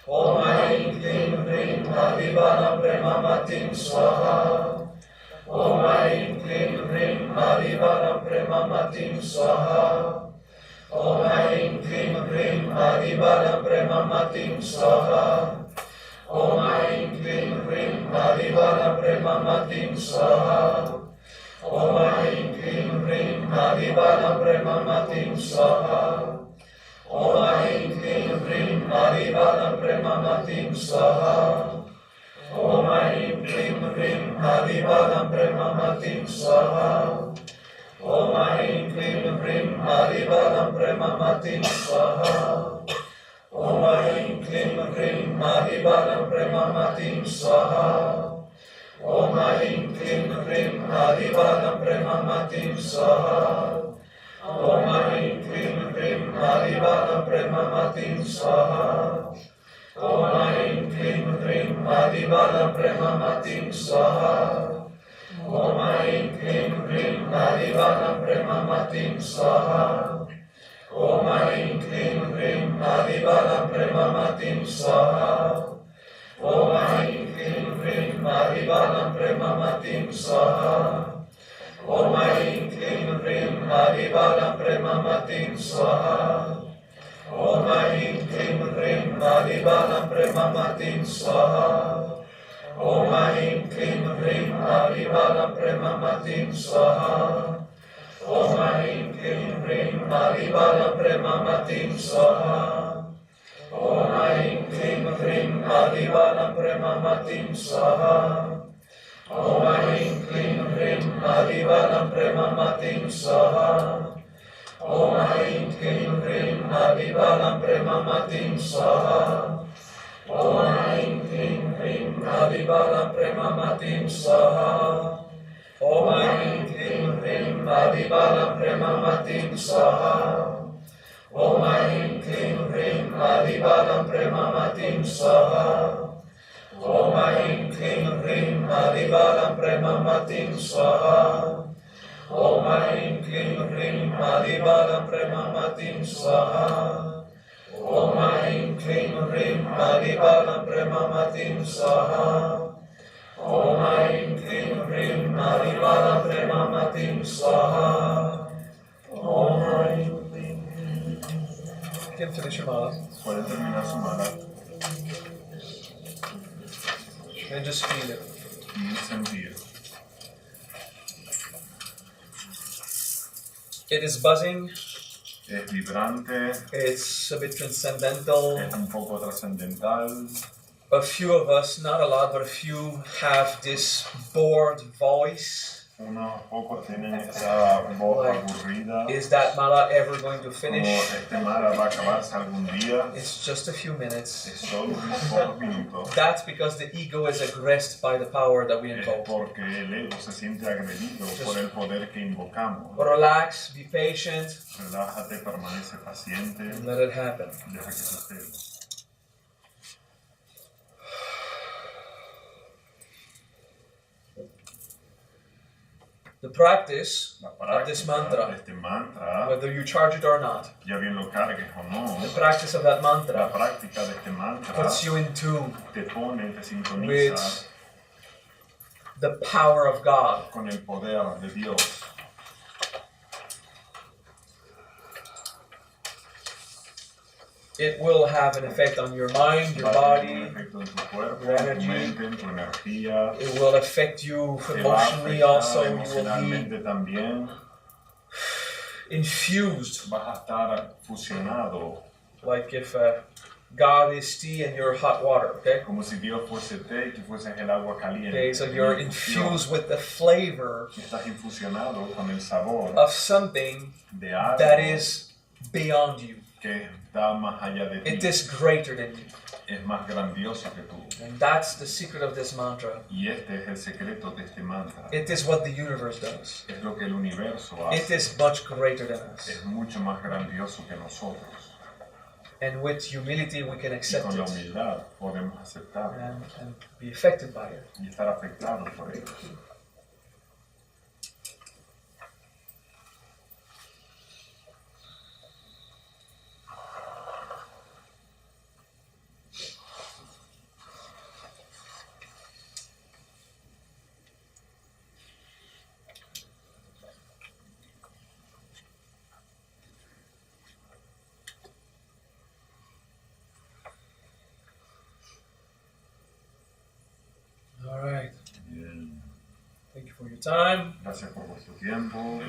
Om Aim Klim Hrim Adibalam Premamatim Swaahaa. Om Aim Klim Hrim Adibalam Premamatim Swaahaa. Om Aim Klim Krim Adibalam Premamatim Swaahaa. Om Aim Klim Krim Adibalam Premamatim Swaahaa. Om Aim Klim Krim Adibalam Premamatim Swaahaa. Om Aim Klim Krim Adibalam Premamatim Swaahaa. Om Aim Klim Krim Adibalam Premamatim Swaahaa. Om Aim Klim Krim Adibalam Premamatim Swaahaa. Om Aim Klim Krim Adibalam Premamatim Swaahaa. Om Aim Klim Krim Adibalam Premamatim Swaahaa. Om Aim Klim Krim Adibalam Premamatim Swaahaa. Om Aim Klim Krim Adibalam Premamatim Swaahaa. Om Aim Klim Krim Adibalam Premamatim Swaahaa. Om Aim Klim Krim Adibalam Premamatim Swaahaa. Om Aim Klim Krim Adibalam Premamatim Swaahaa. Om Aim Klim Krim Adibalam Premamatim Swaahaa. Om Aim Klim Krim Adibalam Premamatim Swaahaa. Om Aim Klim Krim Adibalam Premamatim Swaahaa. Om Aim Klim Krim Adibalam Premamatim Swaahaa. Om Aim Klim Krim Adibalam Premamatim Swaahaa. Om Aim Klim Krim Adibalam Premamatim Swaahaa. Om Aim Klim Krim Adibalam Premamatim Swaahaa. Om Aim Klim Krim Adibalam Premamatim Swaahaa. Om Aim Klim Krim Adibalam Premamatim Swaahaa. Om Aim Klim Krim Adibalam Premamatim Swaahaa. Om Aim Klim Krim Adibalam Premamatim Swaahaa. Om Aim Klim Krim Adibalam Premamatim Swaahaa. Om Aim Klim Krim Adibalam Premamatim Swaahaa. Om Aim Klim Krim Adibalam Premamatim Swaahaa. Om Aim Klim. You can finish your mala. Pueden terminar su mala And just feel it. y sentir. It is buzzing. Es vibrante, It's a bit transcendental. es un poco trascendental. A few of us, not a lot, but a few have this bored voice. Unos pocos tienen esa voz aburrida. Is that mala ever going to Como finish? este mala va a acabarse algún día. It's just a few minutes. Es solo unos pocos minutos. That's because the ego is aggressed by the power that we Es invoke. porque el ego se siente agredido por el poder que invocamos. Relax, be patient, Relájate, permanece paciente, and let it happen. deja que suceda. The practice La of this práctica de mantra, este mantra, whether you charge it or not, ya bien lo cargues o no, the practice of that la mantra práctica de este mantra puts you in tune te pone, te sintoniza with the power of God. con el poder de Dios. It will have an effect on your mind, your Va a body. tener un efecto en tu cuerpo, your en tu energy. mente, en tu energía. It will affect you Te va a emotionally afectar also. You will be emocionalmente también. infused. Vas a estar fusionado, Like if God is tea and you're hot water, okay? como si Dios fuese té y tú fueses el agua caliente. Okay, so you're infused with the flavor Estás infusionado con el sabor of something de algo that is beyond you. que está más allá de ti. It is greater than you. Es más grandioso que tú. And that's the secret of this mantra. Y este es el secreto de este mantra. It is what the universe does. Es lo que el universo It hace. is much greater than us. Es mucho más grandioso que nosotros. And with humility we can Y accept con la it humildad podemos aceptarlo and be affected by it. y estar afectados por ello. time. Gracias por vuestro tiempo.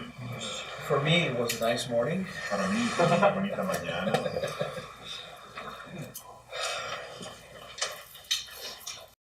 For me, it was a nice morning. Para mí fue una bonita mañana.